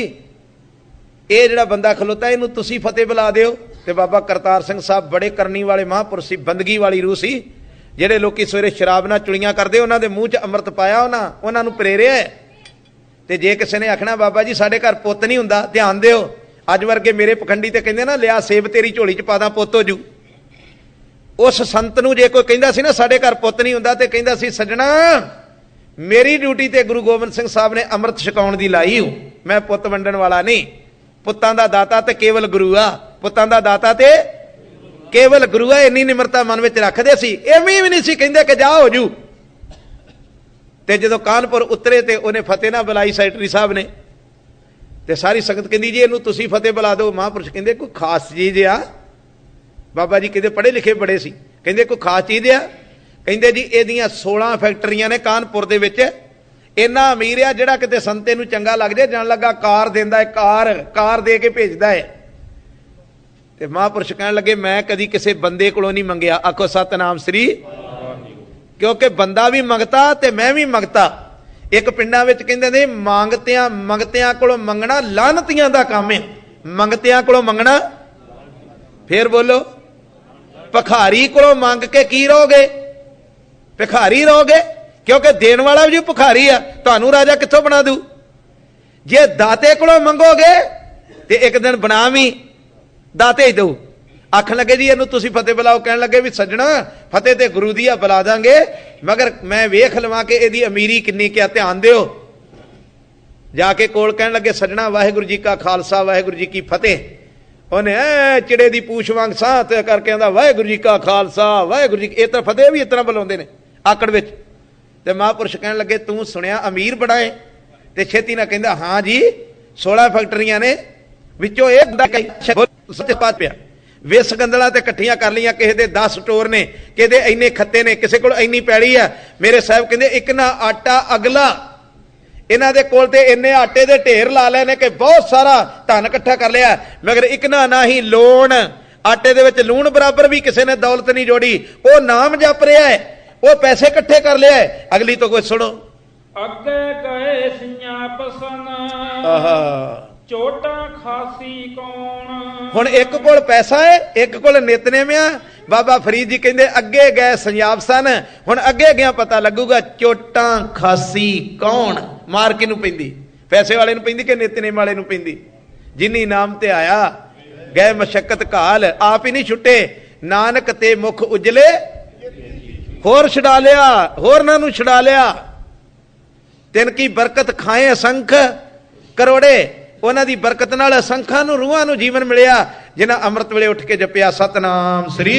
Speaker 1: ਇਹ ਜਿਹੜਾ ਬੰਦਾ ਖਲੋਤਾ ਇਹਨੂੰ ਤੁਸੀਂ ਫਤਿਹ ਬੁਲਾ ਦਿਓ। ਤੇ ਬਾਬਾ ਕਰਤਾਰ ਸਿੰਘ ਸਾਹਿਬ ਬੜੇ ਕਰਨੀ ਵਾਲੇ ਮਹਾਂਪੁਰਸ਼ ਸੀ, ਬੰਦਗੀ ਵਾਲੀ ਰੂਹ ਸੀ। ਜਿਹੜੇ ਲੋਕੀ ਸਵੇਰੇ ਸ਼ਰਾਬ ਨਾਲ ਚੁਲੀਆਂ ਕਰਦੇ ਉਹਨਾਂ ਦੇ ਮੂੰਹ 'ਚ ਅੰਮ੍ਰਿਤ ਪਾਇਆ, ਉਹਨਾਂ ਨੂੰ ਪ੍ਰੇਰਿਆ। ਤੇ ਜੇ ਕਿਸੇ ਨੇ ਆਖਣਾ ਬਾਬਾ ਜੀ ਸਾਡੇ ਘਰ ਪੁੱਤ ਨਹੀਂ ਹੁੰਦਾ, ਧਿਆਨ ਦਿਓ, ਅੱਜ ਵਰਗੇ ਮੇਰੇ ਪਖੰਡੀ ਤੇ ਕਹਿੰਦੇ ਨਾ ਲਿਆ ਸੇਬ ਤੇਰੀ ਝੋਲੀ 'ਚ ਪਾ ਦਾਂ ਪੁੱਤ ਹੋ ਜੂ। ਉਸ ਸੰਤ ਨੂੰ ਜੇ ਕੋਈ ਕਹਿੰਦਾ ਸੀ ਨਾ ਸਾਡੇ ਘਰ ਪੁੱਤ ਨਹੀਂ ਹੁੰਦਾ, ਤੇ ਕਹਿੰਦਾ ਸੀ ਸੱਜਣਾ ਮੇਰੀ ਡਿਊਟੀ ਤੇ ਗੁਰੂ ਗੋਬਿੰਦ ਸਿੰਘ ਸਾਹਿਬ ਨੇ ਅੰਮ੍ਰਿਤ ਛਕਾਉਣ ਦੀ ਲਾਈ ਹੋ, ਮੈਂ ਪੁੱਤ ਵੰਡਣ ਵਾਲਾ ਨਹੀਂ। ਪੁੱਤਾਂ ਦਾ ਦਾਤਾ ਤੇ ਕੇਵਲ ਗੁਰੂ ਆ, ਪੁੱਤਾਂ ਦਾ ਦਾਤਾ ਤੇ ਕੇਵਲ ਗੁਰੂ ਆ। ਇੰਨੀ ਨਿਮਰਤਾ ਮਨ ਵਿੱਚ ਰੱਖਦੇ ਸੀ, ਐਵੇਂ ਵੀ ਨਹੀਂ ਸੀ ਕਹਿੰਦੇ ਕਿ ਜਾ ਹੋ ਜੂ। ਤੇ ਜਦੋਂ ਕਾਨਪੁਰ ਉਤਰੇ ਤੇ ਉਹਨੇ ਫਤਿਹ ਨਾ ਬੁਲਾਈ ਸੈਕਟਰੀ ਸਾਹਿਬ ਨੇ, ਤੇ ਸਾਰੀ ਸੰਗਤ ਕਹਿੰਦੀ ਜੀ ਇਹਨੂੰ ਤੁਸੀਂ ਫਤਿਹ ਬੁਲਾ ਦਿਓ। ਮਹਾਂਪੁਰਸ਼ ਕਹਿੰਦੇ ਕੋਈ ਖਾਸ ਚੀਜ਼ ਆ? ਬਾਬਾ ਜੀ ਕਿਤੇ ਪੜ੍ਹੇ ਲਿਖੇ ਬੜੇ ਸੀ, ਕਹਿੰਦੇ ਕੋਈ ਖਾਸ ਚੀਜ਼ ਆ? ਕਹਿੰਦੇ ਜੀ ਇਹਦੀਆਂ 16 ਫੈਕਟਰੀਆਂ ਨੇ ਕਾਨਪੁਰ ਦੇ ਵਿੱਚ, ਇੰਨਾ ਅਮੀਰ ਆ ਜਿਹੜਾ ਕਿਤੇ ਸੰਤੇ ਨੂੰ ਚੰਗਾ ਲੱਗ ਜਾਏ ਜਾਣ ਲੱਗਾ ਕਾਰ ਦਿੰਦਾ ਹੈ, ਕਾਰ ਦੇ ਕੇ ਭੇਜਦਾ ਹੈ। ਤੇ ਮਹਾਂਪੁਰਸ਼ ਕਹਿਣ ਲੱਗੇ ਮੈਂ ਕਦੀ ਕਿਸੇ ਬੰਦੇ ਕੋਲੋਂ ਨਹੀਂ ਮੰਗਿਆ। ਆਖੋ ਸਤਨਾਮ ਸ੍ਰੀ। ਕਿਉਂਕਿ ਬੰਦਾ ਵੀ ਮੰਗਤਾ ਤੇ ਮੈਂ ਵੀ ਮੰਗਤਾ। ਇੱਕ ਪਿੰਡਾਂ ਵਿੱਚ ਕਹਿੰਦੇ ਨੇ ਮੰਗਤਿਆਂ ਕੋਲੋਂ ਮੰਗਣਾ ਲਾਹਨਤੀਆਂ ਦਾ ਕੰਮ ਹੈ। ਮੰਗਤਿਆਂ ਕੋਲੋਂ ਮੰਗਣਾ, ਫੇਰ ਬੋਲੋ, ਭਿਖਾਰੀ ਕੋਲੋਂ ਮੰਗ ਕੇ ਕੀ ਰਹੋਗੇ? ਭਿਖਾਰੀ ਰਹੋਗੇ, ਕਿਉਂਕਿ ਦੇਣ ਵਾਲਾ ਵੀ ਭਿਖਾਰੀ ਆ। ਤੁਹਾਨੂੰ ਰਾਜਾ ਕਿੱਥੋਂ ਬਣਾ ਦੂ? ਜੇ ਦਾਤੇ ਕੋਲੋਂ ਮੰਗੋਗੇ ਤੇ ਇੱਕ ਦਿਨ ਬਣਾ ਵੀ ਦਾਤੇ ਹੀ ਦਊ। ਆਖਣ ਲੱਗੇ ਜੀ ਇਹਨੂੰ ਤੁਸੀਂ ਫਤਿਹ ਬੁਲਾਓ। ਕਹਿਣ ਲੱਗੇ ਵੀ ਸੱਜਣਾ ਫਤਿਹ ਤੇ ਗੁਰੂ ਦੀ ਆ ਬੁਲਾ ਦਾਂਗੇ, ਮਗਰ ਮੈਂ ਵੇਖ ਲਵਾਂ ਕਿ ਇਹਦੀ ਅਮੀਰੀ ਕਿੰਨੀ ਕਿਆ, ਧਿਆਨ ਦਿਓ। ਜਾ ਕੇ ਕੋਲ ਕਹਿਣ ਲੱਗੇ ਸੱਜਣਾ ਵਾਹਿਗੁਰੂ ਜੀ ਕਾ ਖਾਲਸਾ ਵਾਹਿਗੁਰੂ ਜੀ ਕੀ ਫਤਿਹ। ਉਹਨੇ ਚਿੜੇ ਦੀ ਪੂਛ ਵਾਂਗ ਸਾਹ ਤੇ ਕਰਕੇ ਆਂਦਾ ਵਾਹਿਗੁਰੂ ਜੀ ਕਾ ਖਾਲਸਾ ਵਾਹਿਗੁਰੂ ਜੀ। ਇਹ ਤਾਂ ਫਤਿਹ ਵੀ ਇਸ ਤਰ੍ਹਾਂ ਬੁਲਾਉਂਦੇ ਨੇ ਆਕੜ ਵਿੱਚ। ਤੇ ਮਹਾਂਪੁਰਸ਼ ਕਹਿਣ ਲੱਗੇ ਤੂੰ ਸੁਣਿਆ ਅਮੀਰ ਬੜਾ ਹੈ? ਤੇ ਛੇਤੀ ਨਾਲ ਕਹਿੰਦਾ ਹਾਂ ਜੀ 16 ਫੈਕਟਰੀਆਂ ਨੇ, ਵਿੱਚੋਂ ਇੱਕ ਦਾ ਸੱਚ ਪਾਤ ਪਿਆ। ਵਿਸ ਗੰਦਲਾਂ ਤੇ ਇਕੱਠੀਆਂ ਕਰ ਲਈਆਂ, ਕਿਸੇ ਦੇ 10 ਸਟੋਰ ਨੇ, ਕਿਸੇ ਦੇ ਇੰਨੇ ਖੱਤੇ ਨੇ, ਕਿਸੇ ਕੋਲ ਇੰਨੀ ਪੈਲੀ ਆ। ਮੇਰੇ ਸਾਹਿਬ ਕਹਿੰਦੇ ਇੱਕ ਨਾ ਆਟਾ ਅਗਲਾ, ਇਹਨਾਂ ਦੇ ਕੋਲ ਤੇ ਇੰਨੇ ਆਟੇ ਦੇ ਢੇਰ ਲਾ ਲਏ ਨੇ ਕਿ ਬਹੁਤ ਸਾਰਾ ਧਨ ਇਕੱਠਾ ਕਰ ਲਿਆ, ਮਗਰ ਇੱਕ ਨਾ ਹੀ ਲੋਨ। ਆਟੇ ਦੇ ਵਿੱਚ ਲੂਣ ਬਰਾਬਰ ਵੀ ਕਿਸੇ ਨੇ ਦੌਲਤ ਨਹੀਂ ਜੋੜੀ। ਉਹ ਨਾਮ ਜਪ ਰਿਹਾ ਹੈ, ਉਹ ਪੈਸੇ ਇਕੱਠੇ ਕਰ ਲਿਆ। ਅਗਲੀ ਤੋਂ ਕੋਈ ਸੁਣੋ।
Speaker 2: ਅੱਗੇ ਗਏ ਸਿਆਪ ਸਨ,
Speaker 1: ਆਹਾ
Speaker 2: ਚੋਟਾਂ ਖਾਸੀ ਕੌਣ।
Speaker 1: ਹੁਣ ਇੱਕ ਕੋਲ ਪੈਸਾ ਹੈ, ਇੱਕ ਕੋਲ ਨਿਤਨੇਮ ਆ। ਬਾਬਾ ਫਰੀਦ ਜੀ ਕਹਿੰਦੇ ਅੱਗੇ ਗਏ ਸੰਜਾਪ ਸਨ, ਹੁਣ ਅੱਗੇ ਗਿਆ ਪਤਾ ਲੱਗੂਗਾ ਚੋਟਾਂ ਖਾਸੀ ਕੌਣ। ਮਾਰ ਕਿਹਨੂੰ ਪੈਂਦੀ? ਪੈਸੇ ਵਾਲੇ ਨੂੰ ਪੈਂਦੀ ਕਿ ਨਿਤਨੇਮ ਵਾਲੇ ਨੂੰ ਪੈਂਦੀ? ਜਿਨੀ ਨਾਮ ਤੇ ਆਇਆ ਗਏ ਮਸ਼ੱਕਤ ਕਾਲ, ਆਪ ਹੀ ਨਹੀਂ ਛੁੱਟੇ। ਨਾਨਕ ਤੇ ਮੁਖ ਉਜਲੇ, ਹੋਰ ਛਡਾ ਲਿਆ, ਹੋਰਨਾਂ ਨੂੰ ਛਡਾ ਲਿਆ। ਤਿੰਨ ਕੀ ਬਰਕਤ ਖਾਏ ਅਸੰਖ ਕਰੋੜੇ, ਉਹਨਾਂ ਦੀ ਬਰਕਤ ਨਾਲ ਅਸੰਖਾਂ ਨੂੰ ਰੂਹਾਂ ਨੂੰ ਜੀਵਨ ਮਿਲਿਆ ਜਿਨ੍ਹਾਂ ਅੰਮ੍ਰਿਤ ਵੇਲੇ ਉੱਠ ਕੇ ਜਪਿਆ ਸਤਨਾਮ ਸ੍ਰੀ।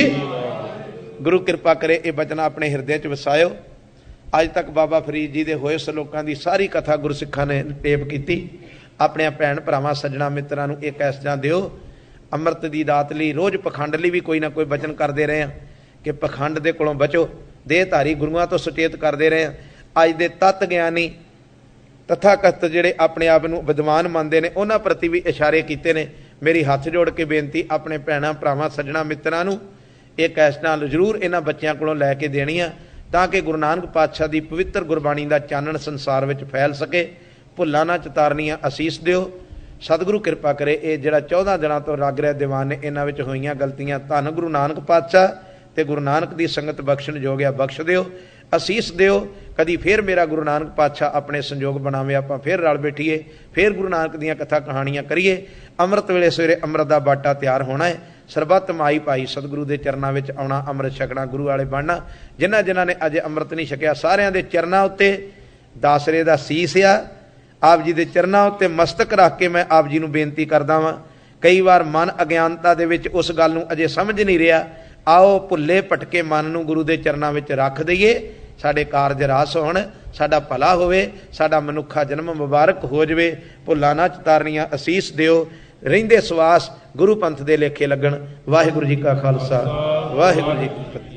Speaker 1: ਗੁਰੂ ਕਿਰਪਾ ਕਰੇ ਇਹ ਬਚਨ ਆਪਣੇ ਹਿਰਦੇ 'ਚ ਵਸਾਇਓ। ਅੱਜ ਤੱਕ ਬਾਬਾ ਫਰੀਦ ਜੀ ਦੇ ਹੋਏ ਸਲੋਕਾਂ ਦੀ ਸਾਰੀ ਕਥਾ ਗੁਰਸਿੱਖਾਂ ਨੇ ਟੇਪ ਕੀਤੀ। ਆਪਣੇ ਭੈਣ ਭਰਾਵਾਂ ਸੱਜਣਾ ਮਿੱਤਰਾਂ ਨੂੰ ਇਹ ਕੈਸਟਾਂ ਦਿਓ। ਅੰਮ੍ਰਿਤ ਦੀ ਦਾਤ ਲਈ ਰੋਜ਼ ਪਖੰਡ ਲਈ ਵੀ ਕੋਈ ਨਾ ਕੋਈ ਬਚਨ ਕਰਦੇ ਰਹੇ ਹਾਂ ਕਿ ਪਖੰਡ ਦੇ ਕੋਲੋਂ ਬਚੋ। ਦੇਹਧਾਰੀ ਗੁਰੂਆਂ ਤੋਂ ਸੁਚੇਤ ਕਰਦੇ ਰਹੇ ਹਾਂ। ਅੱਜ ਦੇ ਤਤ ਗਿਆਨੀ ਤਥਾਕਥ ਜਿਹੜੇ ਆਪਣੇ ਆਪ ਨੂੰ ਵਿਦਵਾਨ ਮੰਨਦੇ ਨੇ ਉਹਨਾਂ ਪ੍ਰਤੀ ਵੀ ਇਸ਼ਾਰੇ ਕੀਤੇ ਨੇ। ਮੇਰੀ ਹੱਥ ਜੋੜ ਕੇ ਬੇਨਤੀ ਆਪਣੇ ਭੈਣਾਂ ਭਰਾਵਾਂ ਸੱਜਣਾ ਮਿੱਤਰਾਂ ਨੂੰ ਇਹ ਕੈਸਟਾਂ ਜ਼ਰੂਰ ਇਹਨਾਂ ਬੱਚਿਆਂ ਕੋਲੋਂ ਲੈ ਕੇ ਦੇਣੀਆਂ ਤਾਂ ਕਿ ਗੁਰੂ ਨਾਨਕ ਪਾਤਸ਼ਾਹ ਦੀ ਪਵਿੱਤਰ ਗੁਰਬਾਣੀ ਦਾ ਚਾਨਣ ਸੰਸਾਰ ਵਿੱਚ ਫੈਲ ਸਕੇ। ਭੁੱਲਾਂ ਨਾ ਚਤਾਰਨੀਆਂ ਅਸੀਸ ਦਿਓ। ਸਤਿਗੁਰੂ ਕਿਰਪਾ ਕਰੇ ਇਹ ਜਿਹੜਾ 14 ਦਿਨਾਂ ਤੋਂ ਰਗ ਰਿਹਾ ਦੀਵਾਨ ਨੇ ਇਹਨਾਂ ਵਿੱਚ ਹੋਈਆਂ ਗਲਤੀਆਂ ਧੰਨ ਗੁਰੂ ਨਾਨਕ ਪਾਤਸ਼ਾਹ ਤੇ ਗੁਰੂ ਨਾਨਕ ਦੀ ਸੰਗਤ ਬਖਸ਼ਣ ਯੋਗ ਆ, ਬਖਸ਼ ਦਿਓ, ਅਸੀਸ ਦਿਓ। ਕਦੀ ਫੇਰ ਮੇਰਾ ਗੁਰੂ ਨਾਨਕ ਪਾਤਸ਼ਾਹ ਆਪਣੇ ਸੰਯੋਗ ਬਣਾਵੇ, ਆਪਾਂ ਫੇਰ ਰਲ ਬੈਠੀਏ, ਫੇਰ ਗੁਰੂ ਨਾਨਕ ਦੀਆਂ ਕਥਾ ਕਹਾਣੀਆਂ ਕਰੀਏ। ਅੰਮ੍ਰਿਤ ਵੇਲੇ ਸਵੇਰੇ ਅੰਮ੍ਰਿਤ ਦਾ ਬਾਟਾ ਤਿਆਰ ਹੋਣਾ ਹੈ। ਸਰਬੱਤ ਮਾਈ ਭਾਈ ਸਤਿਗੁਰੂ ਦੇ ਚਰਨਾਂ ਵਿੱਚ ਆਉਣਾ, ਅੰਮ੍ਰਿਤ ਛਕਣਾ, ਗੁਰੂ ਵਾਲੇ ਬਣਨਾ। ਜਿਨ੍ਹਾਂ ਜਿਨ੍ਹਾਂ ਨੇ ਅਜੇ ਅੰਮ੍ਰਿਤ ਨਹੀਂ ਛਕਿਆ ਸਾਰਿਆਂ ਦੇ ਚਰਨਾਂ ਉੱਤੇ ਦਾਸਰੇ ਦਾ ਸੀਸ ਆ। ਆਪ ਜੀ ਦੇ ਚਰਨਾਂ ਉੱਤੇ ਮਸਤਕ ਰੱਖ ਕੇ ਮੈਂ ਆਪ ਜੀ ਨੂੰ ਬੇਨਤੀ ਕਰਦਾ ਵਾਂ। ਕਈ ਵਾਰ ਮਨ ਅਗਿਆਨਤਾ ਦੇ ਵਿੱਚ ਉਸ ਗੱਲ ਨੂੰ ਅਜੇ ਸਮਝ ਨਹੀਂ ਰਿਹਾ। ਆਓ ਭੁੱਲੇ ਭਟਕੇ ਮਨ ਨੂੰ ਗੁਰੂ ਦੇ ਚਰਨਾਂ ਵਿੱਚ ਰੱਖ ਦਈਏ, ਸਾਡੇ ਕਾਰਜ ਰਾਸ ਹੋਣ, ਸਾਡਾ ਭਲਾ ਹੋਵੇ, ਸਾਡਾ ਮਨੁੱਖਾ ਜਨਮ ਮੁਬਾਰਕ ਹੋ ਜਾਵੇ। ਭੁੱਲਾਂ ਨਾ ਚਤਾਰਨੀਆਂ ਅਸੀਸ ਦਿਓ, ਰਹਿੰਦੇ ਸਵਾਸ ਗੁਰੂ ਪੰਥ ਦੇ ਲੇਖੇ ਲੱਗਣ। ਵਾਹਿਗੁਰੂ ਜੀ ਕਾ ਖਾਲਸਾ, ਵਾਹਿਗੁਰੂ ਜੀ ਕੀ ਫਤਿਹ।